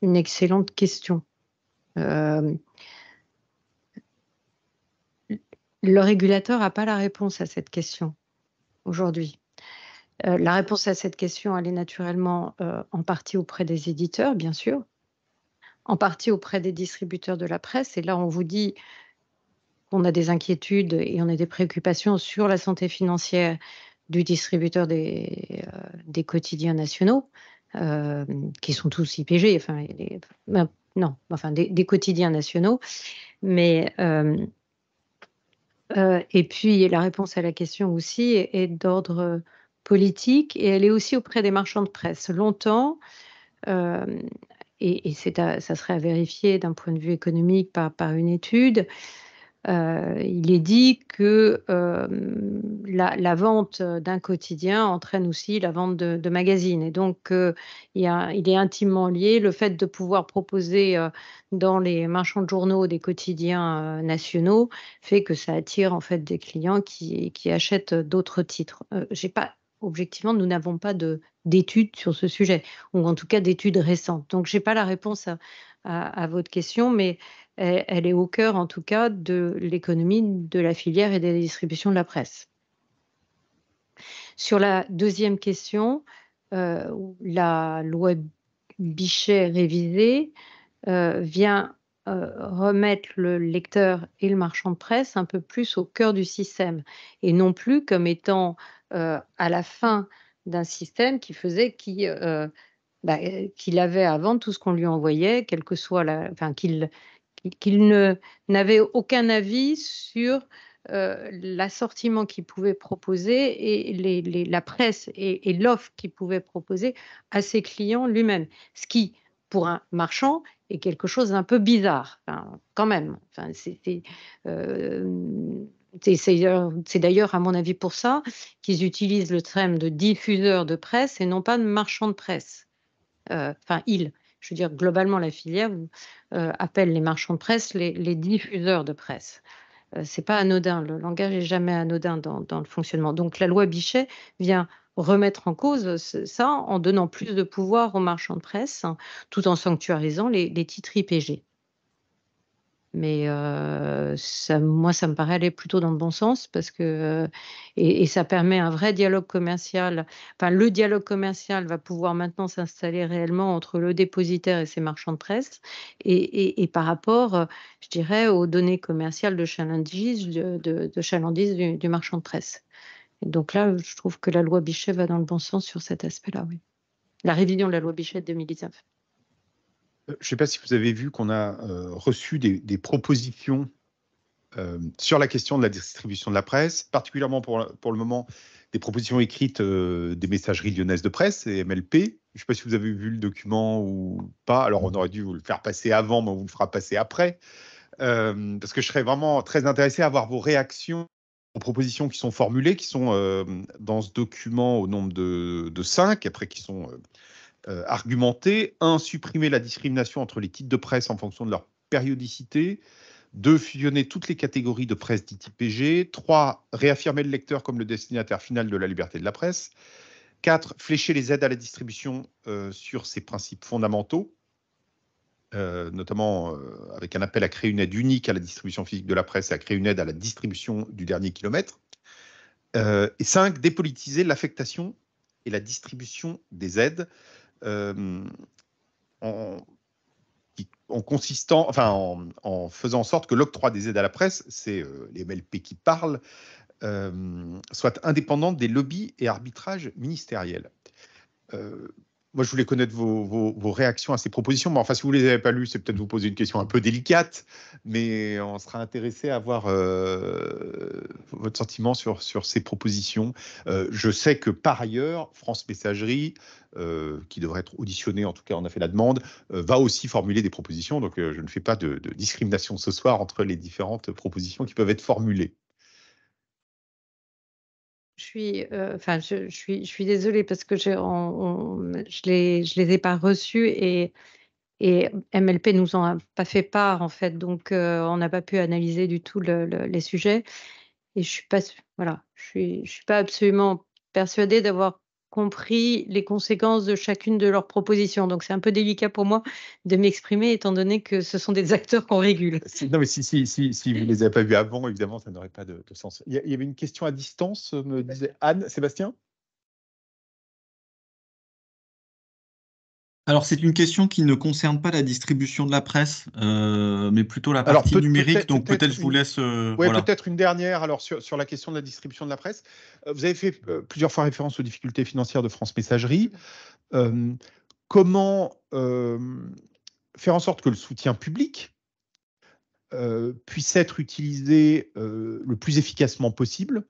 excellente question. Le régulateur n'a pas la réponse à cette question aujourd'hui. La réponse à cette question, elle est naturellement en partie auprès des éditeurs, bien sûr, en partie auprès des distributeurs de la presse. Et là, on vous dit qu'on a des inquiétudes et on a des préoccupations sur la santé financière du distributeur des quotidiens nationaux, qui sont tous IPG. Enfin, non, enfin des quotidiens nationaux. Mais et puis la réponse à la question aussi est d'ordre politique et elle est aussi auprès des marchands de presse. Longtemps, et ça serait à vérifier d'un point de vue économique par une étude, il est dit que la vente d'un quotidien entraîne aussi la vente de magazines. Et donc, il est intimement lié. Le fait de pouvoir proposer dans les marchands de journaux des quotidiens nationaux fait que ça attire en fait des clients qui achètent d'autres titres. Objectivement, nous n'avons pas d'études sur ce sujet, ou en tout cas d'études récentes. Donc, je n'ai pas la réponse à votre question, mais elle est au cœur, en tout cas, de l'économie de la filière et des distributions de la presse. Sur la deuxième question, la loi Bichet révisée vient remettre le lecteur et le marchand de presse un peu plus au cœur du système, et non plus comme étant à la fin d'un système qui faisait qu'il avait à vendre tout ce qu'on lui envoyait, quelle que soit qu'il n'avait aucun avis sur l'assortiment qu'il pouvait proposer et la presse et l'offre qu'il pouvait proposer à ses clients lui-même. Ce qui, pour un marchand, est quelque chose d'un peu bizarre, enfin, quand même. Enfin, c'est d'ailleurs, à mon avis, pour ça qu'ils utilisent le terme de diffuseur de presse et non pas de marchand de presse. Enfin, je veux dire, globalement, la filière appelle les marchands de presse les diffuseurs de presse. C'est pas anodin, le langage n'est jamais anodin dans le fonctionnement. Donc la loi Bichet vient remettre en cause ça en donnant plus de pouvoir aux marchands de presse, hein, tout en sanctuarisant les titres IPG. Mais moi, ça me paraît aller plutôt dans le bon sens parce que et ça permet un vrai dialogue commercial. Enfin, le dialogue commercial va pouvoir maintenant s'installer réellement entre le dépositaire et ses marchands de presse et par rapport, je dirais, aux données commerciales de chalandise du marchand de presse. Et donc là, je trouve que la loi Bichet va dans le bon sens sur cet aspect-là, oui. La révision de la loi Bichet de 2019. Je ne sais pas si vous avez vu qu'on a reçu des propositions sur la question de la distribution de la presse, particulièrement pour le moment, des propositions écrites des messageries lyonnaises de presse, et MLP. Je ne sais pas si vous avez vu le document ou pas. Alors, on aurait dû vous le faire passer avant, mais on vous le fera passer après. Parce que je serais vraiment très intéressé à avoir vos réactions aux propositions qui sont formulées, qui sont dans ce document au nombre de 5, après qui sont argumentées. 1, supprimer la discrimination entre les titres de presse en fonction de leur périodicité. 2, fusionner toutes les catégories de presse dites IPG. 3, réaffirmer le lecteur comme le destinataire final de la liberté de la presse. 4, flécher les aides à la distribution sur ses principes fondamentaux, notamment avec un appel à créer une aide unique à la distribution physique de la presse et à créer une aide à la distribution du dernier kilomètre. Et 5, dépolitiser l'affectation et la distribution des aides en faisant en sorte que l'octroi des aides à la presse, c'est les MLP qui parlent, soit indépendant des lobbies et arbitrages ministériels. Moi, je voulais connaître vos réactions à ces propositions. Mais enfin, si vous ne les avez pas lues, c'est peut-être vous poser une question un peu délicate, mais on sera intéressé à avoir votre sentiment sur ces propositions. Je sais que par ailleurs, France Messagerie, qui devrait être auditionnée, en tout cas on a fait la demande, va aussi formuler des propositions. Donc, je ne fais pas de discrimination ce soir entre les différentes propositions qui peuvent être formulées. Je suis désolée parce que je les ai pas reçus et MLP nous en a pas fait part en fait, donc on n'a pas pu analyser du tout les sujets et je suis pas absolument persuadée d'avoir compris les conséquences de chacune de leurs propositions. Donc c'est un peu délicat pour moi de m'exprimer étant donné que ce sont des acteurs qu'on régule. Non, mais si vous ne les avez pas vus avant, évidemment, ça n'aurait pas de sens. Il y avait une question à distance, me disait Anne. Sébastien ? Alors, c'est une question qui ne concerne pas la distribution de la presse, mais plutôt la partie numérique. Donc, peut-être je vous laisse. Oui, voilà. Peut-être une dernière. Alors, sur la question de la distribution de la presse, vous avez fait plusieurs fois référence aux difficultés financières de France Messagerie. Comment faire en sorte que le soutien public puisse être utilisé le plus efficacement possible.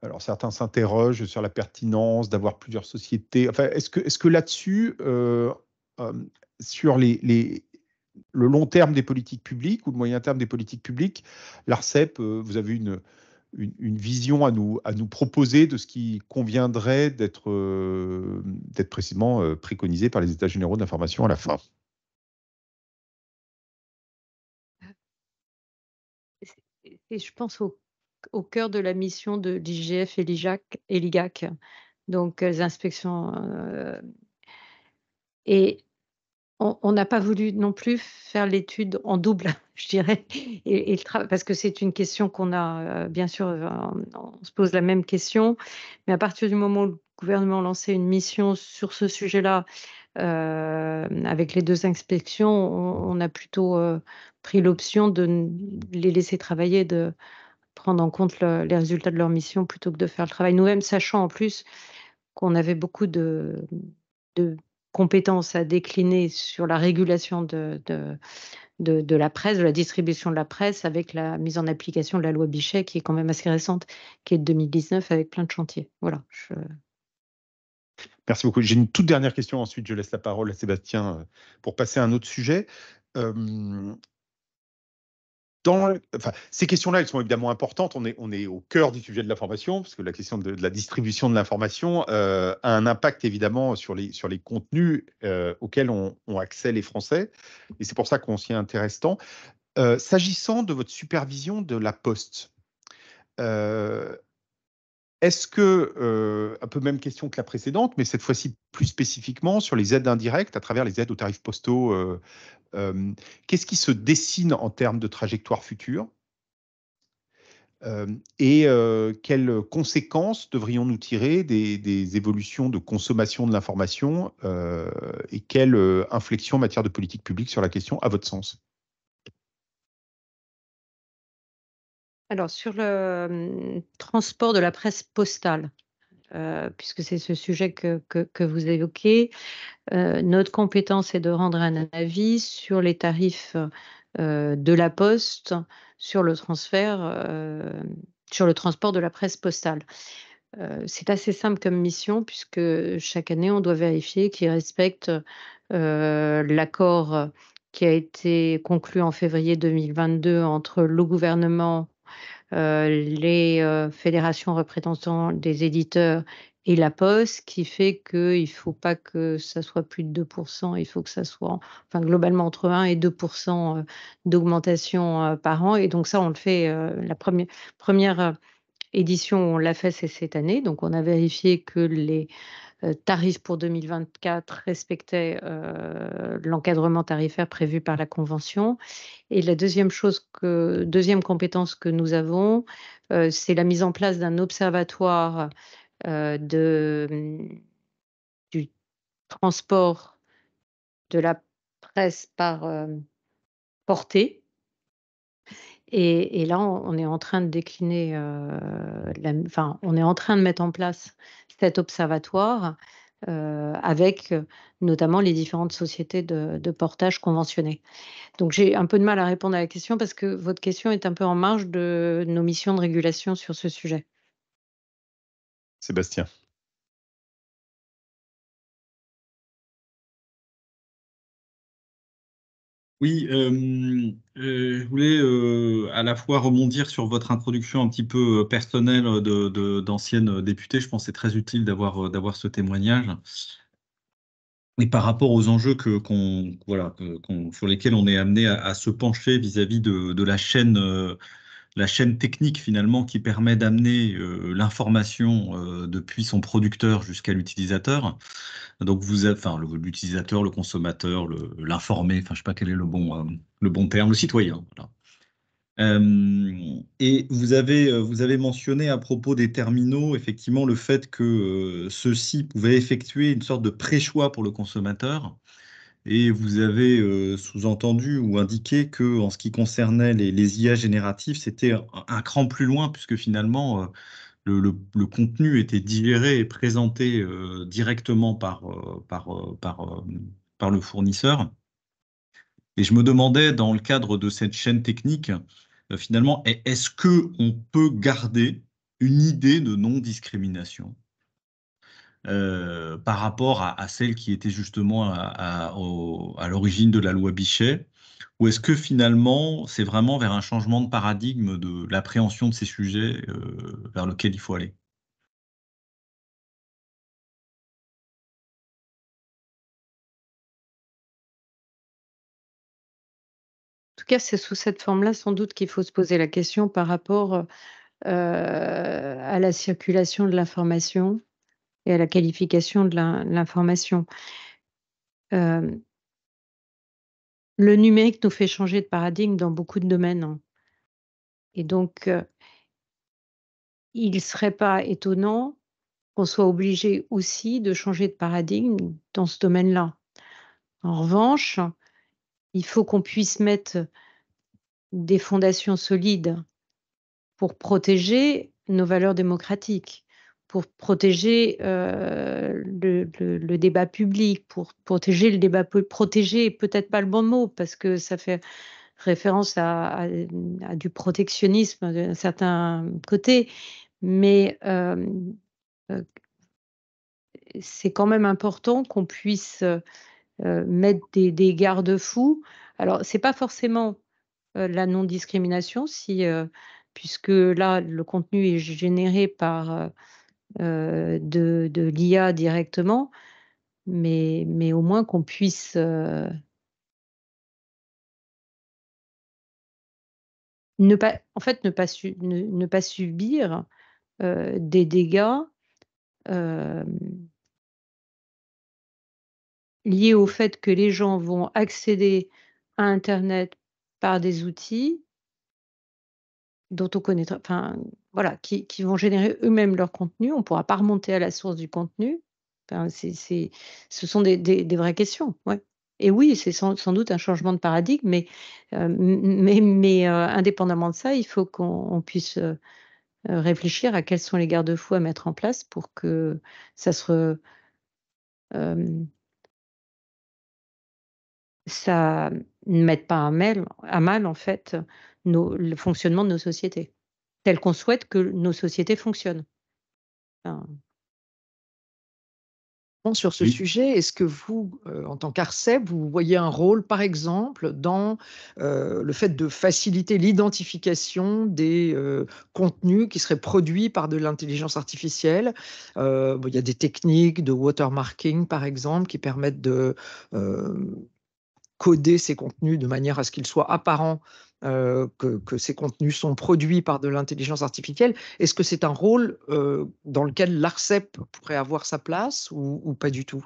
Alors, certains s'interrogent sur la pertinence d'avoir plusieurs sociétés. Enfin, est-ce que là-dessus, sur le long terme des politiques publiques ou le moyen terme des politiques publiques, l'ARCEP, vous avez une vision à nous proposer de ce qui conviendrait d'être précisément préconisé par les États généraux de l'information à la fin? Et je pense au cœur de la mission de l'IGF et l'IGAC, donc les inspections. Et on n'a pas voulu non plus faire l'étude en double, je dirais, parce que c'est une question qu'on a, bien sûr, on se pose la même question, mais à partir du moment où le gouvernement lançait une mission sur ce sujet-là, avec les 2 inspections, on a plutôt pris l'option de les laisser travailler, de prendre en compte les résultats de leur mission plutôt que de faire le travail nous-mêmes, sachant en plus qu'on avait beaucoup de compétences à décliner sur la régulation de la presse, de la distribution de la presse, avec la mise en application de la loi Bichet, qui est quand même assez récente, qui est de 2019, avec plein de chantiers. Voilà. Merci beaucoup. J'ai une toute dernière question, ensuite je laisse la parole à Sébastien pour passer à un autre sujet. Ces questions-là, elles sont évidemment importantes. On est au cœur du sujet de l'information, parce que la question de la distribution de l'information a un impact évidemment sur les contenus auxquels ont accès les Français. Et c'est pour ça qu'on s'y intéresse tant. S'agissant de votre supervision de la Poste, est-ce que, un peu même question que la précédente, mais cette fois-ci plus spécifiquement sur les aides indirectes à travers les aides aux tarifs postaux, qu'est-ce qui se dessine en termes de trajectoire future et quelles conséquences devrions-nous tirer des évolutions de consommation de l'information et quelle inflexion en matière de politique publique sur la question, à votre sens? Alors sur le transport de la presse postale, puisque c'est ce sujet que vous évoquez, notre compétence est de rendre un avis sur les tarifs de la Poste sur le transport de la presse postale. C'est assez simple comme mission, puisque chaque année, on doit vérifier qu'ils respectent l'accord qui a été conclu en février 2022 entre le gouvernement, les fédérations représentant des éditeurs et la Poste, qui fait qu'il ne faut pas que ça soit plus de 2%, il faut que ça soit globalement entre 1 et 2% d'augmentation par an. Et donc ça, on le fait, la première édition où on l'a fait, c'est cette année. Donc on a vérifié que les tarifs pour 2024 respectaient l'encadrement tarifaire prévu par la convention. Et la deuxième compétence que nous avons, c'est la mise en place d'un observatoire du transport de la presse par portée. Et là, on est en train de décliner, on est en train de mettre en place cet observatoire avec notamment les différentes sociétés de portage conventionnées. Donc j'ai un peu de mal à répondre à la question parce que votre question est un peu en marge de nos missions de régulation sur ce sujet. Sébastien. Oui, je voulais à la fois rebondir sur votre introduction un petit peu personnelle d'ancienne députée. Je pense que c'est très utile d'avoir ce témoignage. Et par rapport aux enjeux sur lesquels on est amené à se pencher vis-à-vis de la chaîne technique finalement qui permet d'amener l'information depuis son producteur jusqu'à l'utilisateur. Donc l'utilisateur, le consommateur, l'informé, je ne sais pas quel est le bon terme, le citoyen. Voilà. Et vous avez mentionné à propos des terminaux, effectivement, le fait que ceux-ci pouvaient effectuer une sorte de pré-choix pour le consommateur. Et vous avez sous-entendu ou indiqué que, en ce qui concernait les IA génératifs, c'était un cran plus loin, puisque finalement, le contenu était digéré et présenté directement par le fournisseur. Et je me demandais, dans le cadre de cette chaîne technique, finalement, est-ce qu'on peut garder une idée de non-discrimination par rapport à celle qui était justement à l'origine de la loi Bichet, ou est-ce que finalement, c'est vraiment vers un changement de paradigme de l'appréhension de ces sujets vers lequel il faut aller? En tout cas, c'est sous cette forme-là, sans doute, qu'il faut se poser la question par rapport à la circulation de l'information et à la qualification de l'information. Le numérique nous fait changer de paradigme dans beaucoup de domaines, hein. Et donc, il ne serait pas étonnant qu'on soit obligé aussi de changer de paradigme dans ce domaine-là. En revanche, il faut qu'on puisse mettre des fondations solides pour protéger nos valeurs démocratiques, pour protéger le débat public, pour protéger le débat protéger, peut-être pas le bon mot, parce que ça fait référence à du protectionnisme d'un certain côté, mais c'est quand même important qu'on puisse mettre des garde-fous. Alors, c'est pas forcément la non-discrimination, puisque là, le contenu est généré par de l'IA directement, mais au moins qu'on puisse ne pas subir des dégâts liés au fait que les gens vont accéder à Internet par des outils dont on connaît, enfin, voilà, qui vont générer eux-mêmes leur contenu. On ne pourra pas remonter à la source du contenu. Enfin, ce sont des vraies questions, ouais. Et oui, c'est sans doute un changement de paradigme, mais indépendamment de ça, il faut qu'on puisse réfléchir à quels sont les garde-fous à mettre en place pour que ça ça ne mette pas à mal, en fait, le fonctionnement de nos sociétés, tel qu'on souhaite que nos sociétés fonctionnent. Enfin, Sur ce Oui. sujet, est-ce que vous, en tant qu'ARCEP, vous voyez un rôle, par exemple, dans le fait de faciliter l'identification des contenus qui seraient produits par de l'intelligence artificielle? Bon, il y a des techniques de watermarking, par exemple, qui permettent de coder ces contenus de manière à ce qu'il soit apparent que ces contenus sont produits par de l'intelligence artificielle. Est-ce que c'est un rôle dans lequel l'ARCEP pourrait avoir sa place ou pas du tout?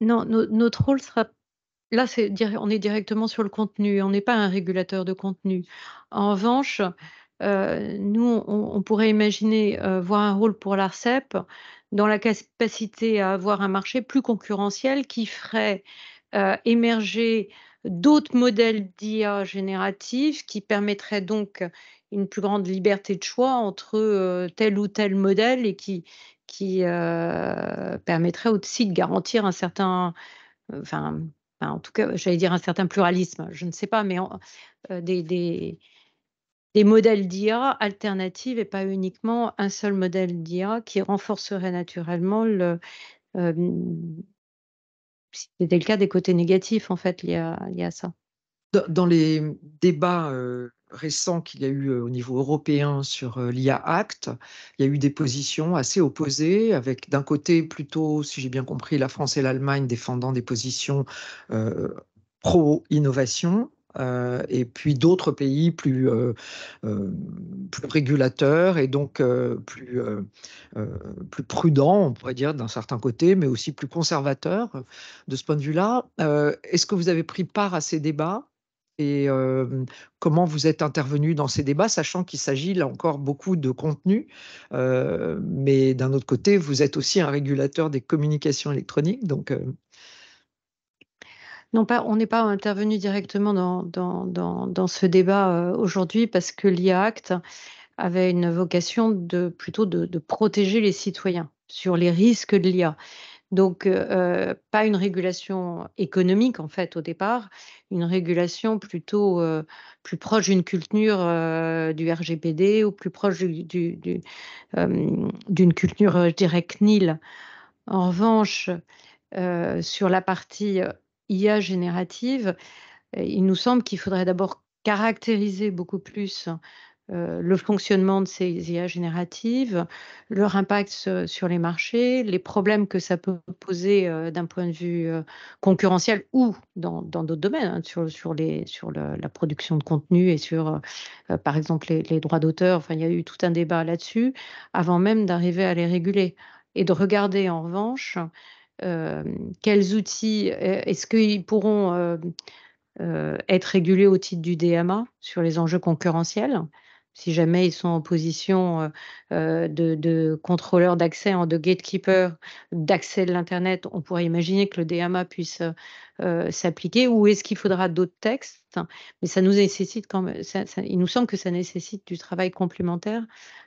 non, notre rôle sera là, on est directement sur le contenu, on n'est pas un régulateur de contenu. En revanche, nous, on pourrait imaginer, voir un rôle pour l'ARCEP dans la capacité à avoir un marché plus concurrentiel qui ferait, émerger d'autres modèles d'IA génératifs qui permettraient donc une plus grande liberté de choix entre, tel ou tel modèle et qui permettrait aussi de garantir un certain, enfin, en tout cas, j'allais dire un certain pluralisme, je ne sais pas, mais des modèles d'IA alternatifs et pas uniquement un seul modèle d'IA qui renforcerait naturellement c'était le cas des côtés négatifs, en fait, liés à ça. Dans les débats récents qu'il y a eu au niveau européen sur l'IA Act, il y a eu des positions assez opposées, avec d'un côté plutôt, si j'ai bien compris, la France et l'Allemagne défendant des positions pro-innovation, et puis d'autres pays plus régulateurs et donc plus prudents, on pourrait dire, d'un certain côté, mais aussi plus conservateurs de ce point de vue-là. Est-ce que vous avez pris part à ces débats? Et comment vous êtes intervenu dans ces débats, sachant qu'il s'agit là encore beaucoup de contenu, mais d'un autre côté, vous êtes aussi un régulateur des communications électroniques, donc Non, on n'est pas intervenu directement dans ce débat, aujourd'hui parce que l'IA Act avait une vocation plutôt de protéger les citoyens sur les risques de l'IA. Donc, pas une régulation économique, en fait, au départ, une régulation plutôt plus proche d'une culture du RGPD ou plus proche d'une culture, je dirais, CNIL. En revanche, sur la partie IA générative, il nous semble qu'il faudrait d'abord caractériser beaucoup plus le fonctionnement de ces IA génératives, leur impact sur les marchés, les problèmes que ça peut poser d'un point de vue concurrentiel ou dans d'autres domaines, hein, sur la production de contenu et sur, par exemple, les droits d'auteur. Enfin, il y a eu tout un débat là-dessus avant même d'arriver à les réguler. Et de regarder en revanche quels outils, est-ce qu'ils pourront être régulés au titre du DMA sur les enjeux concurrentiels, si jamais ils sont en position de contrôleur d'accès, de gatekeeper d'accès de l'Internet, on pourrait imaginer que le DMA puisse s'appliquer, ou est-ce qu'il faudra d'autres textes? Mais ça nous nécessite quand même, il nous semble que ça nécessite du travail complémentaire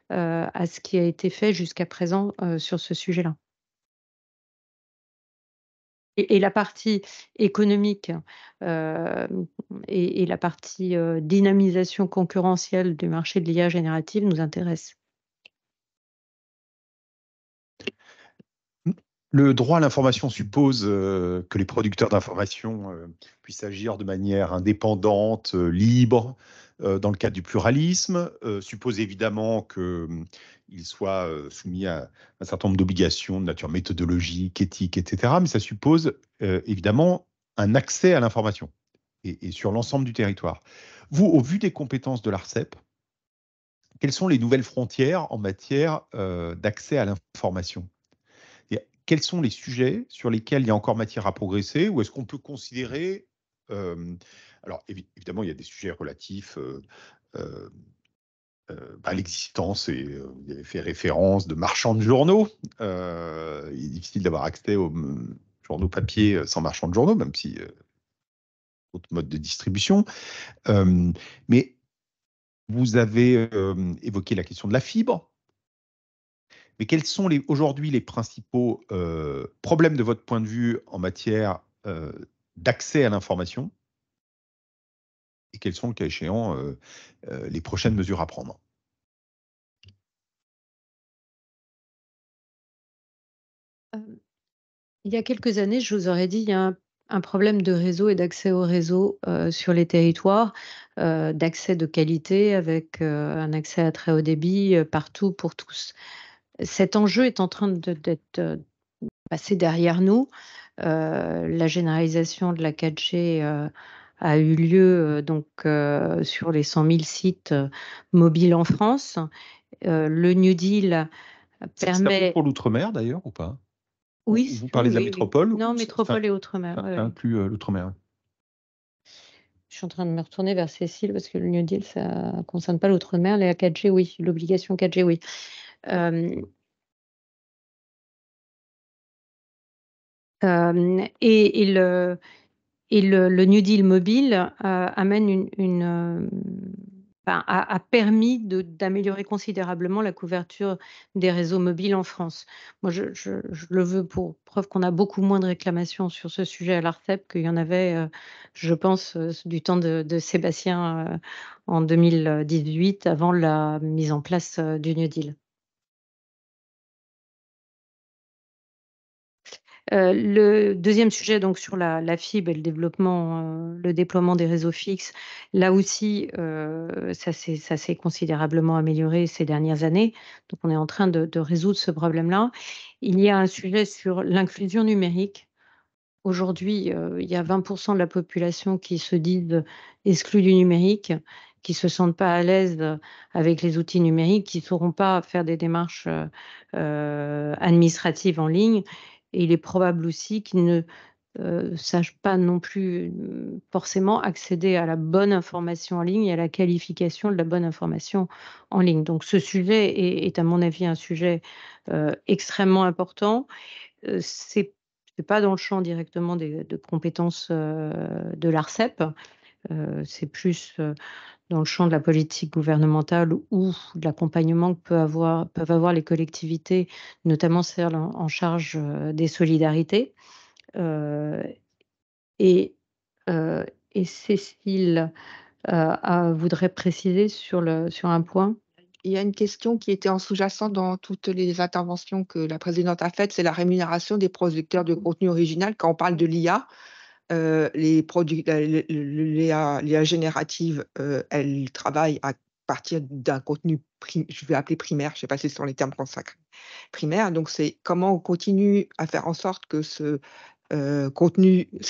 à ce qui a été fait jusqu'à présent sur ce sujet-là. Et la partie économique et la partie dynamisation concurrentielle du marché de l'IA générative nous intéresse. Le droit à l'information suppose que les producteurs d'information puissent agir de manière indépendante, libre, dans le cadre du pluralisme, suppose évidemment qu'ils soient soumis à un certain nombre d'obligations de nature méthodologique, éthique, etc. Mais ça suppose évidemment un accès à l'information et sur l'ensemble du territoire. Vous, au vu des compétences de l'ARCEP, quelles sont les nouvelles frontières en matière d'accès à l'information? Et quels sont les sujets sur lesquels il y a encore matière à progresser, ou est-ce qu'on peut considérer, alors évidemment il y a des sujets relatifs à l'existence, et vous avez fait référence de marchands de journaux. Il est difficile d'avoir accès aux journaux papier sans marchands de journaux, même si autre mode de distribution. Mais vous avez évoqué la question de la fibre. Mais quels sont aujourd'hui les principaux problèmes de votre point de vue en matière d'accès à l'information, et quelles sont, le cas échéant, les prochaines mesures à prendre? Il y a quelques années, je vous aurais dit, il y a un problème de réseau et d'accès au réseau sur les territoires, d'accès de qualité avec un accès à très haut débit partout pour tous. Cet enjeu est en train d'être passé derrière nous. La généralisation de la 4G a eu lieu sur les 100 000 sites mobiles en France. Le New Deal Ça vaut permet... pour l'outre-mer d'ailleurs ou pas? Oui, vous parlez de la métropole? Non, Ça métropole et outre-mer. ça inclut l'outre-mer. Je suis en train de me retourner vers Cécile parce que le New Deal, ça ne concerne pas l'outre-mer. La 4G, oui. L'obligation 4G, oui. Le New Deal mobile amène a permis d'améliorer considérablement la couverture des réseaux mobiles en France. Moi, je le veux pour preuve qu'on a beaucoup moins de réclamations sur ce sujet à l'ARCEP qu'il y en avait, je pense, du temps de Sébastien en 2018, avant la mise en place du New Deal. Le deuxième sujet, donc sur la fibre et le déploiement des réseaux fixes, là aussi, ça s'est considérablement amélioré ces dernières années. Donc, on est en train de résoudre ce problème-là. Il y a un sujet sur l'inclusion numérique. Aujourd'hui, il y a 20% de la population qui se disent exclus du numérique, qui ne se sentent pas à l'aise avec les outils numériques, qui ne sauront pas faire des démarches administratives en ligne. Et il est probable aussi qu'ils ne sachent pas non plus forcément accéder à la bonne information en ligne et à la qualification de la bonne information en ligne. Donc ce sujet est à mon avis un sujet extrêmement important. C'est pas dans le champ directement de compétences de l'ARCEP, c'est plus dans le champ de la politique gouvernementale ou de l'accompagnement que peuvent avoir les collectivités, notamment celles en charge des solidarités. Et Cécile voudrait préciser sur un point. Il y a une question qui était en sous-jacent dans toutes les interventions que la présidente a faites, c'est la rémunération des producteurs de contenu original. Quand on parle de l'IA, l'IA générative, elle travaille à partir d'un contenu, je vais appeler primaire, je ne sais pas si ce sont les termes consacrés, primaire. Donc, c'est comment on continue à faire en sorte que ces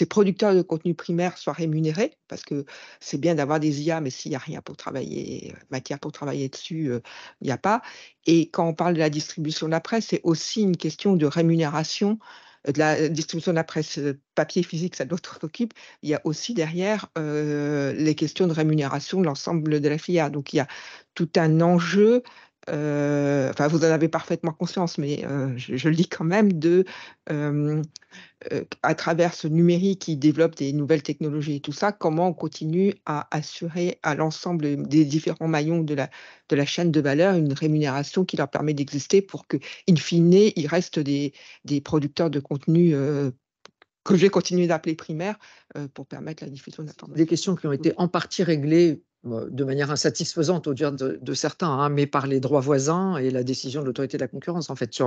producteurs de contenu primaire soient rémunérés, parce que c'est bien d'avoir des IA, mais s'il n'y a rien pour travailler, matière pour travailler dessus, il n'y a pas. Et quand on parle de la distribution de la presse, c'est aussi une question de rémunération de la distribution de la presse papier physique, ça d'autres s'occupe. Il y a aussi derrière les questions de rémunération de l'ensemble de la filière. Donc il y a tout un enjeu. Enfin, vous en avez parfaitement conscience, mais je le dis quand même, à travers ce numérique qui développe des nouvelles technologies et tout ça, comment on continue à assurer à l'ensemble des différents maillons de la chaîne de valeur une rémunération qui leur permet d'exister pour que, in fine, il reste des producteurs de contenu que je vais continuer d'appeler primaires pour permettre la diffusion d'informations. Des questions qui ont été en partie réglées de manière insatisfaisante au dire de certains, hein, mais par les droits voisins et la décision de l'autorité de la concurrence, en fait,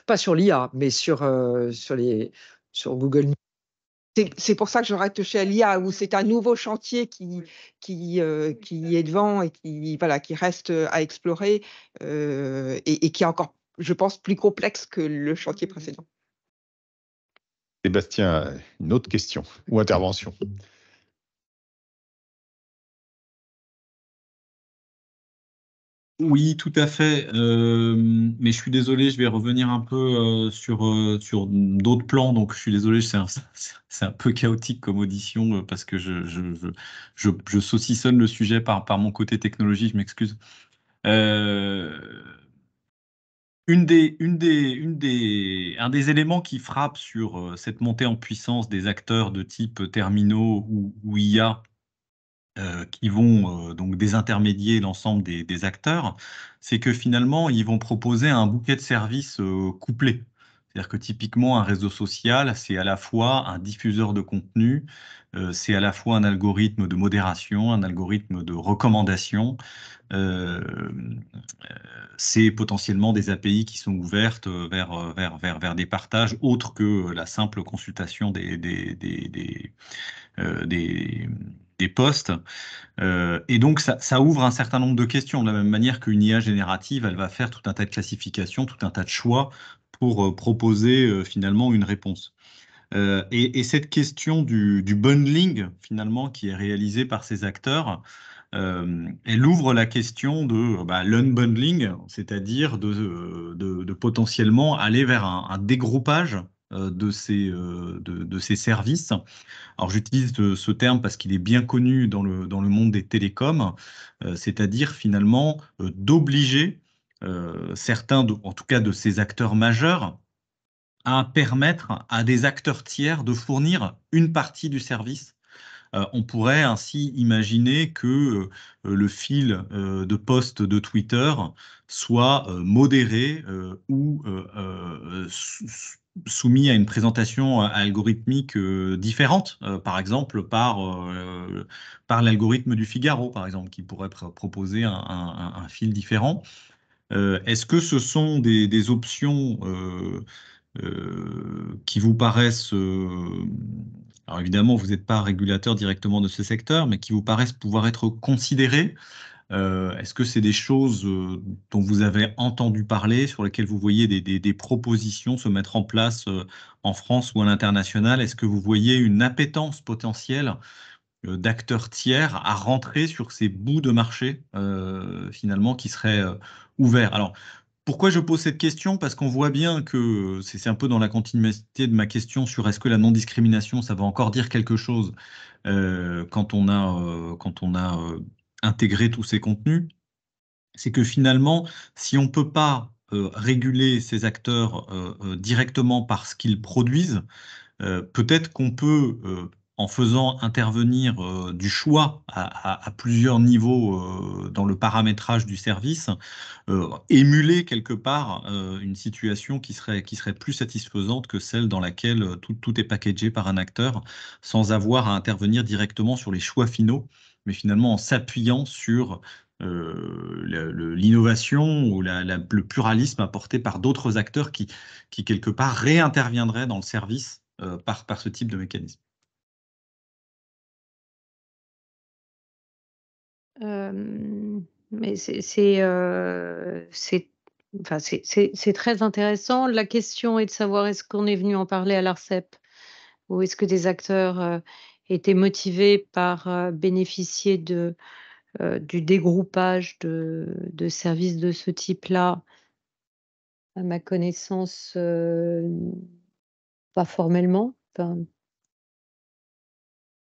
pas sur l'IA, mais sur Google News. C'est pour ça que j'aurais touché à l'IA, où c'est un nouveau chantier qui est devant et qui reste à explorer et qui est encore, je pense, plus complexe que le chantier précédent. Sébastien, une autre question ou intervention? Oui, tout à fait. Mais je suis désolé, je vais revenir un peu sur d'autres plans. Donc, je suis désolé, c'est un peu chaotique comme audition parce que je saucissonne le sujet par mon côté technologie, je m'excuse. Un des éléments qui frappe sur cette montée en puissance des acteurs de type terminaux ou IA, qui vont donc désintermédier l'ensemble des acteurs, c'est que finalement, ils vont proposer un bouquet de services couplé. C'est-à-dire que typiquement, un réseau social, c'est à la fois un diffuseur de contenu, c'est à la fois un algorithme de modération, un algorithme de recommandation, c'est potentiellement des API qui sont ouvertes vers des partages autres que la simple consultation des postes. Et donc, ça ouvre un certain nombre de questions. De la même manière qu'une IA générative, elle va faire tout un tas de classifications, tout un tas de choix pour proposer finalement une réponse. Et cette question du bundling, finalement, qui est réalisée par ces acteurs, elle ouvre la question de l'unbundling, c'est-à-dire de potentiellement aller vers un dégroupage de ces services. Alors j'utilise ce terme parce qu'il est bien connu dans le monde des télécoms, c'est-à-dire finalement d'obliger certains, en tout cas de ces acteurs majeurs, à permettre à des acteurs tiers de fournir une partie du service. On pourrait ainsi imaginer que le fil de poste de Twitter soit modéré ou soumis à une présentation algorithmique différente, par exemple par l'algorithme du Figaro, par exemple, qui pourrait proposer un fil différent. Est-ce que ce sont des options qui vous paraissent, alors évidemment, vous n'êtes pas régulateur directement de ce secteur, mais qui vous paraissent pouvoir être considérées? Est-ce que c'est des choses dont vous avez entendu parler, sur lesquelles vous voyez des propositions se mettre en place en France ou à l'international? Est-ce que vous voyez une appétence potentielle d'acteurs tiers à rentrer sur ces bouts de marché finalement qui seraient ouverts? Alors, pourquoi je pose cette question? Parce qu'on voit bien que c'est un peu dans la continuité de ma question sur est-ce que la non-discrimination, ça va encore dire quelque chose quand on a intégré tous ces contenus. C'est que finalement, si on ne peut pas réguler ces acteurs directement par ce qu'ils produisent, peut-être qu'on peut en faisant intervenir du choix à plusieurs niveaux dans le paramétrage du service, émuler quelque part une situation qui serait plus satisfaisante que celle dans laquelle tout est packagé par un acteur sans avoir à intervenir directement sur les choix finaux, mais finalement en s'appuyant sur l'innovation ou le pluralisme apporté par d'autres acteurs qui quelque part réinterviendraient dans le service par ce type de mécanisme. Mais enfin, c'est très intéressant. La question est de savoir est-ce qu'on est venu en parler à l'ARCEP ou est-ce que des acteurs étaient motivés par bénéficier du dégroupage de services de ce type-là. À ma connaissance, pas formellement. Enfin,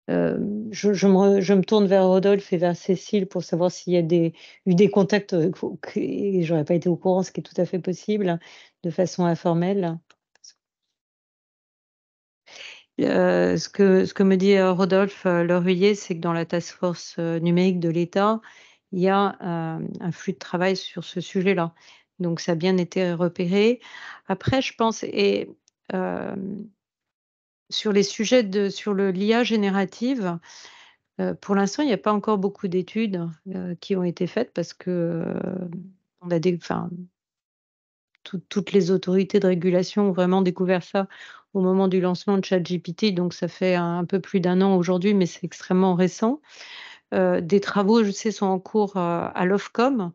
je me tourne vers Rodolphe et vers Cécile pour savoir s'il y a eu des contacts, et j'aurais pas été au courant, ce qui est tout à fait possible, de façon informelle. Ce que me dit Rodolphe Leruyer, c'est que dans la task force numérique de l'État, il y a un flux de travail sur ce sujet-là. Donc ça a bien été repéré. Après, je pense sur les sujets sur l'IA générative, pour l'instant, il n'y a pas encore beaucoup d'études qui ont été faites parce que on a toutes les autorités de régulation ont vraiment découvert ça au moment du lancement de ChatGPT, donc ça fait un peu plus d'1 an aujourd'hui, mais c'est extrêmement récent. Des travaux, je sais, sont en cours à l'Ofcom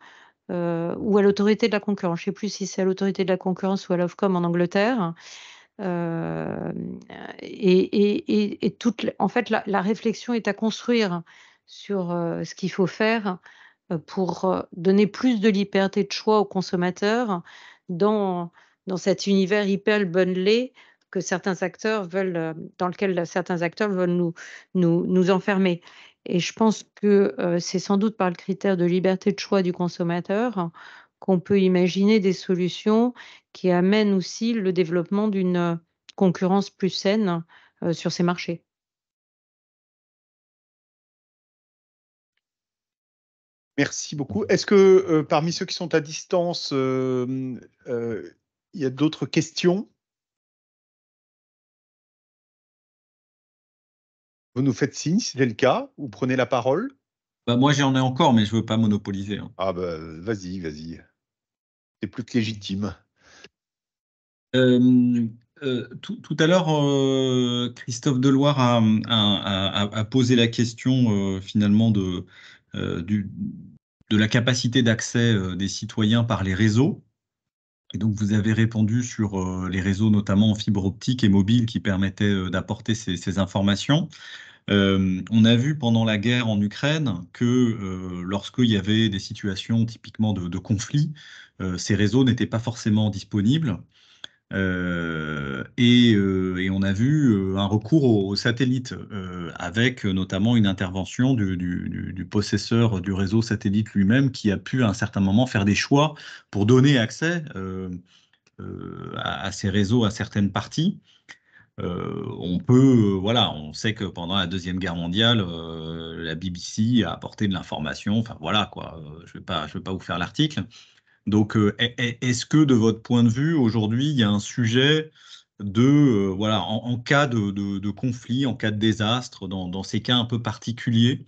ou à l'autorité de la concurrence. Je ne sais plus si c'est à l'autorité de la concurrence ou à l'Ofcom en Angleterre. Et en fait, la réflexion est à construire sur ce qu'il faut faire pour donner plus de liberté de choix aux consommateurs dans cet univers hyper bundlé que certains acteurs veulent, dans lequel certains acteurs veulent nous enfermer. Et je pense que c'est sans doute par le critère de liberté de choix du consommateur qu'on peut imaginer des solutions qui amènent aussi le développement d'une concurrence plus saine sur ces marchés. Merci beaucoup. Est-ce que parmi ceux qui sont à distance, il y a d'autres questions? Vous nous faites signe si c'est le cas, ou prenez la parole. Bah, moi, j'en ai encore, mais je ne veux pas monopoliser. Hein. Ah bah, vas-y. C'est plus que légitime. Tout à l'heure, Christophe Deloire a posé la question finalement de la capacité d'accès des citoyens par les réseaux. Et donc, vous avez répondu sur les réseaux, notamment en fibre optique et mobile, qui permettaient d'apporter ces informations. On a vu pendant la guerre en Ukraine que lorsqu'il y avait des situations typiquement de conflit, ces réseaux n'étaient pas forcément disponibles. Et on a vu un recours aux satellites, avec notamment une intervention du possesseur du réseau satellite lui-même qui a pu à un certain moment faire des choix pour donner accès à ces réseaux à certaines parties. On sait que pendant la Deuxième Guerre mondiale, la BBC a apporté de l'information. Enfin voilà quoi. Je vais pas vous faire l'article. Donc, est-ce que de votre point de vue, aujourd'hui, il y a un sujet en cas de conflit, en cas de désastre, dans ces cas un peu particuliers,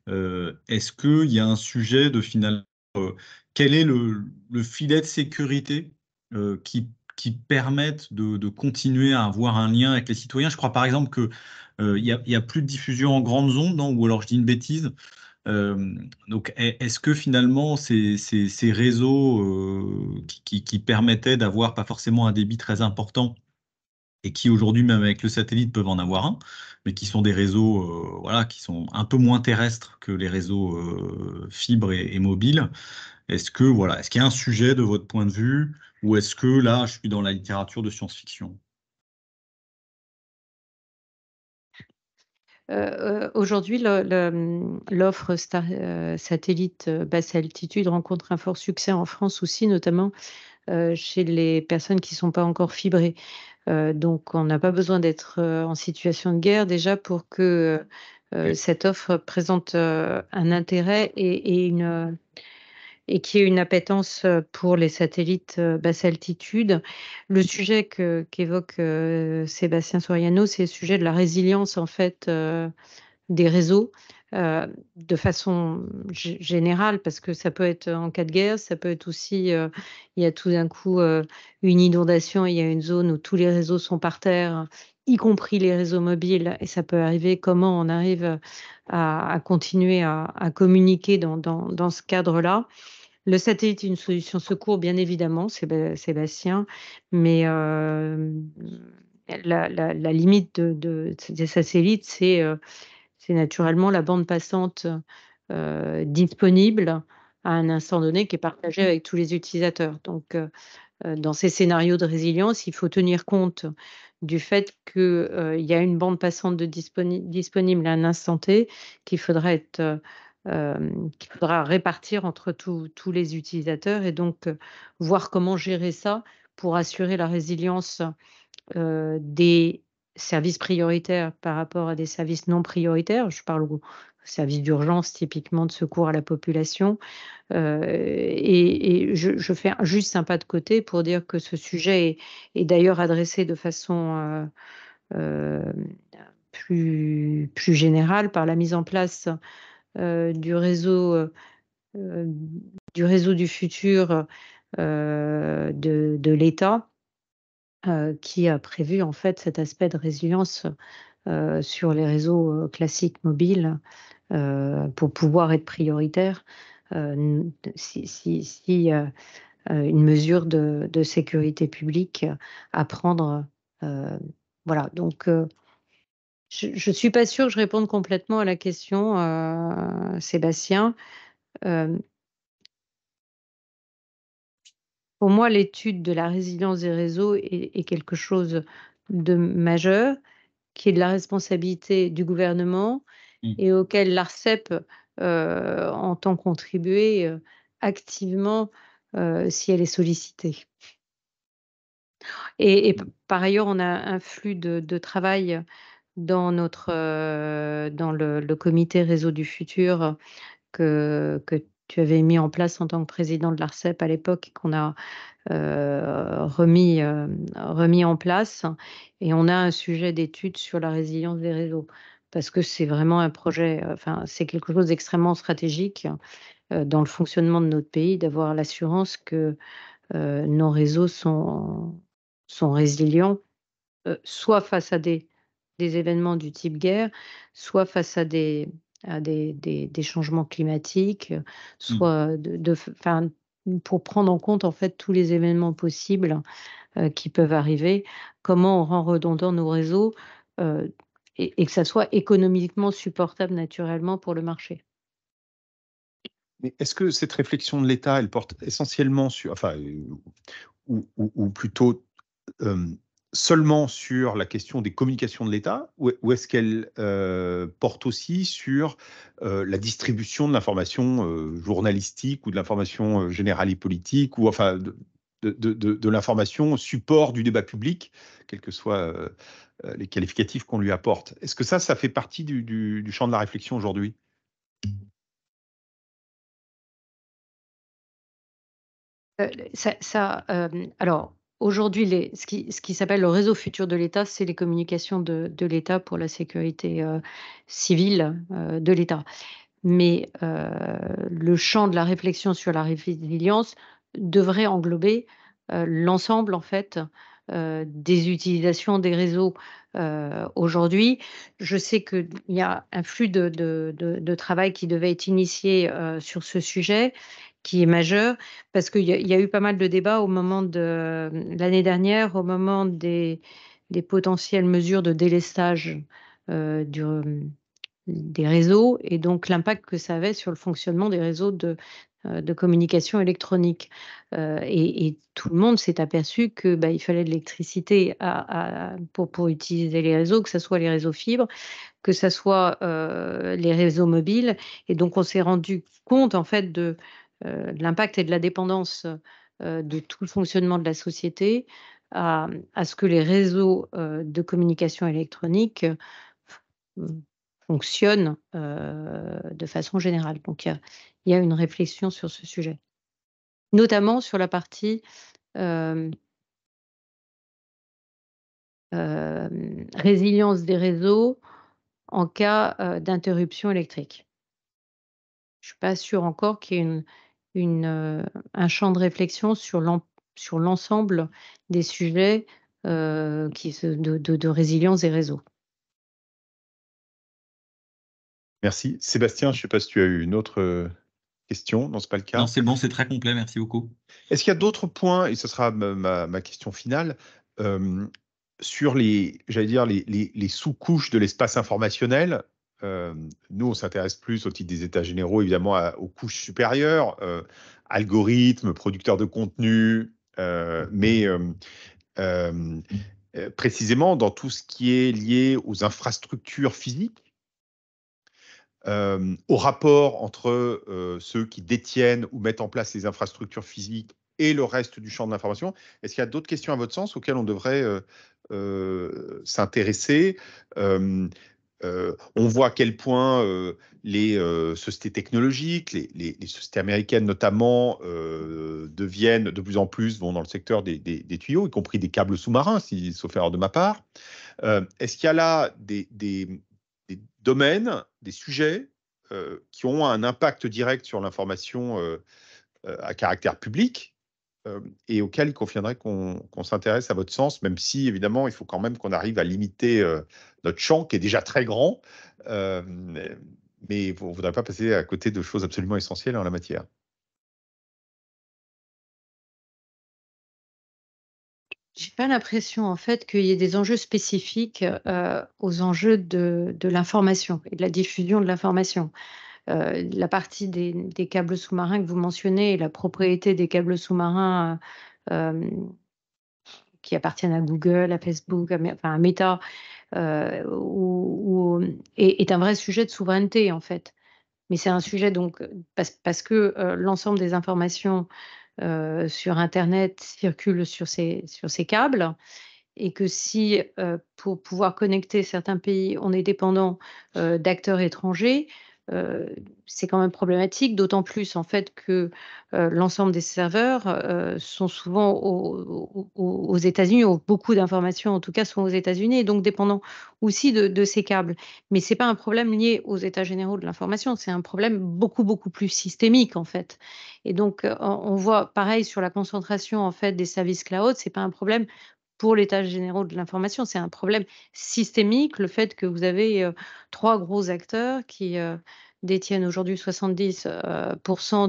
est-ce qu'il y a un sujet de finalement, quel est le filet de sécurité qui permette de continuer à avoir un lien avec les citoyens? Je crois par exemple qu'il y a plus de diffusion en grandes ondes, non? Ou alors je dis une bêtise. Donc, est-ce que finalement ces réseaux qui permettaient d'avoir pas forcément un débit très important et qui aujourd'hui, même avec le satellite, peuvent en avoir un, mais qui sont des réseaux qui sont un peu moins terrestres que les réseaux fibres et mobiles, est-ce qu'il y a un sujet de votre point de vue, ou est-ce que là, je suis dans la littérature de science-fiction? Aujourd'hui, l'offre satellite basse altitude rencontre un fort succès en France aussi, notamment chez les personnes qui ne sont pas encore fibrées. Donc, on n'a pas besoin d'être en situation de guerre déjà pour que cette offre présente un intérêt et qu'il y ait une appétence pour les satellites basse altitude. Le sujet qu'évoque Sébastien Soriano, c'est le sujet de la résilience en fait des réseaux de façon générale, parce que ça peut être en cas de guerre, ça peut être aussi, il y a tout d'un coup une inondation, il y a une zone où tous les réseaux sont par terre, y compris les réseaux mobiles, et ça peut arriver. Comment on arrive à continuer à communiquer dans ce cadre-là? Le satellite est une solution secours, bien évidemment, Sébastien, mais la limite des satellites, c'est naturellement la bande passante disponible à un instant donné qui est partagée avec tous les utilisateurs. Donc, dans ces scénarios de résilience, il faut tenir compte du fait qu'il y a une bande passante disponible à un instant T qu'il faudra répartir entre tous les utilisateurs, et donc voir comment gérer ça pour assurer la résilience des services prioritaires par rapport à des services non prioritaires. Je parle aux services d'urgence, typiquement de secours à la population. Et je fais juste un pas de côté pour dire que ce sujet est d'ailleurs adressé de façon plus générale par la mise en place du réseau du futur de l'État, qui a prévu en fait cet aspect de résilience sur les réseaux classiques mobiles pour pouvoir être prioritaire si une mesure de sécurité publique à prendre. Voilà, donc je ne suis pas sûre que je réponde complètement à la question, Sébastien. Pour moi, l'étude de la résilience des réseaux est quelque chose de majeur, qui est de la responsabilité du gouvernement et auquel l'ARCEP entend contribuer activement si elle est sollicitée. Et par ailleurs, on a un flux de travail dans le comité Réseau du futur que tu avais mis en place en tant que président de l'ARCEP à l'époque, et qu'on a remis en place. Et on a un sujet d'étude sur la résilience des réseaux, parce que c'est vraiment un projet, c'est quelque chose d'extrêmement stratégique dans le fonctionnement de notre pays, d'avoir l'assurance que nos réseaux sont résilients, soit face à des événements du type guerre, soit face à des changements climatiques, soit pour prendre en compte en fait tous les événements possibles qui peuvent arriver. Comment on rend redondants nos réseaux et que ça soit économiquement supportable naturellement pour le marché. Mais est-ce que cette réflexion de l'État, elle porte essentiellement sur, ou plutôt seulement sur la question des communications de l'État, ou est-ce qu'elle porte aussi sur la distribution de l'information journalistique ou de l'information générale et politique, ou enfin de l'information support du débat public, quels que soient les qualificatifs qu'on lui apporte? Est-ce que ça fait partie du champ de la réflexion aujourd'hui? Alors, aujourd'hui, ce qui s'appelle le réseau futur de l'État, c'est les communications de l'État pour la sécurité civile de l'État. Mais le champ de la réflexion sur la résilience devrait englober l'ensemble, en fait, des utilisations des réseaux aujourd'hui. Je sais qu'il y a un flux de travail qui devait être initié sur ce sujet, qui est majeur, parce qu'il y a eu pas mal de débats au moment de l'année dernière, au moment des potentielles mesures de délestage des réseaux, et donc l'impact que ça avait sur le fonctionnement des réseaux de communication électronique. Et tout le monde s'est aperçu que il fallait de l'électricité pour utiliser les réseaux, que ce soit les réseaux fibres, que ce soit les réseaux mobiles. Et donc on s'est rendu compte en fait de l'impact et de la dépendance de tout le fonctionnement de la société à ce que les réseaux de communication électronique fonctionnent de façon générale. Donc il y a une réflexion sur ce sujet, notamment sur la partie résilience des réseaux en cas d'interruption électrique. Je ne suis pas sûre encore qu'il y ait un champ de réflexion sur l'ensemble des sujets de résilience des réseaux. Merci. Sébastien, je ne sais pas si tu as eu une autre question. Non, ce n'est pas le cas. Non, c'est bon, c'est très complet. Merci beaucoup. Est-ce qu'il y a d'autres points, et ce sera ma question finale, sur les sous-couches de l'espace informationnel? Nous, on s'intéresse plus au titre des états généraux, évidemment, aux couches supérieures, algorithmes, producteurs de contenu, mais précisément dans tout ce qui est lié aux infrastructures physiques, au rapport entre ceux qui détiennent ou mettent en place les infrastructures physiques et le reste du champ de l'information. Est-ce qu'il y a d'autres questions à votre sens auxquelles on devrait s'intéresser? On voit à quel point les sociétés technologiques, les sociétés américaines notamment, deviennent de plus en plus, vont dans le secteur des tuyaux, y compris des câbles sous-marins, sauf erreur de ma part. Est-ce qu'il y a là des domaines, des sujets qui ont un impact direct sur l'information à caractère public et auxquels il conviendrait qu'on s'intéresse à votre sens, même si, évidemment, il faut quand même qu'on arrive à limiter notre champ, qui est déjà très grand, mais on ne voudrait pas passer à côté de choses absolument essentielles en la matière. J'ai pas l'impression, en fait, qu'il y ait des enjeux spécifiques aux enjeux de l'information et de la diffusion de l'information. La partie des câbles sous-marins que vous mentionnez et la propriété des câbles sous-marins qui appartiennent à Google, à Facebook, à Meta, est un vrai sujet de souveraineté, en fait. Mais c'est un sujet donc parce que l'ensemble des informations sur Internet circulent sur ces câbles, et que si pour pouvoir connecter certains pays, on est dépendant d'acteurs étrangers, c'est quand même problématique, d'autant plus en fait que l'ensemble des serveurs sont souvent aux États-Unis, ou beaucoup d'informations en tout cas sont aux États-Unis, et donc dépendants aussi de ces câbles. Mais ce n'est pas un problème lié aux états généraux de l'information, c'est un problème beaucoup, beaucoup plus systémique en fait. Et donc on voit pareil sur la concentration en fait des services cloud, ce n'est pas un problème pour l'état généraux de l'information, c'est un problème systémique, le fait que vous avez 3 gros acteurs qui détiennent aujourd'hui 70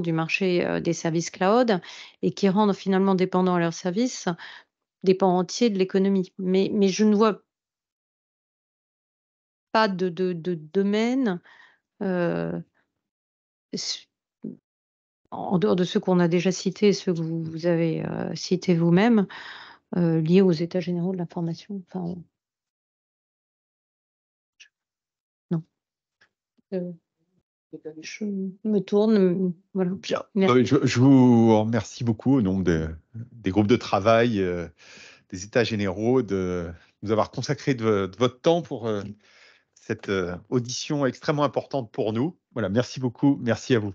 du marché des services cloud, et qui rendent finalement dépendants leurs services des pans entiers de l'économie. Mais je ne vois pas de domaine en dehors de ceux qu'on a déjà cités, ceux que vous avez cités vous-même, liés aux états généraux de l'information. Enfin, non. Je me tourne, voilà. Bien. Merci. Je vous remercie beaucoup au nom des groupes de travail, des états généraux, de nous avoir consacré de votre temps pour cette audition extrêmement importante pour nous. Voilà, merci beaucoup. Merci à vous.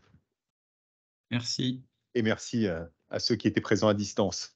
Merci. Et merci à ceux qui étaient présents à distance.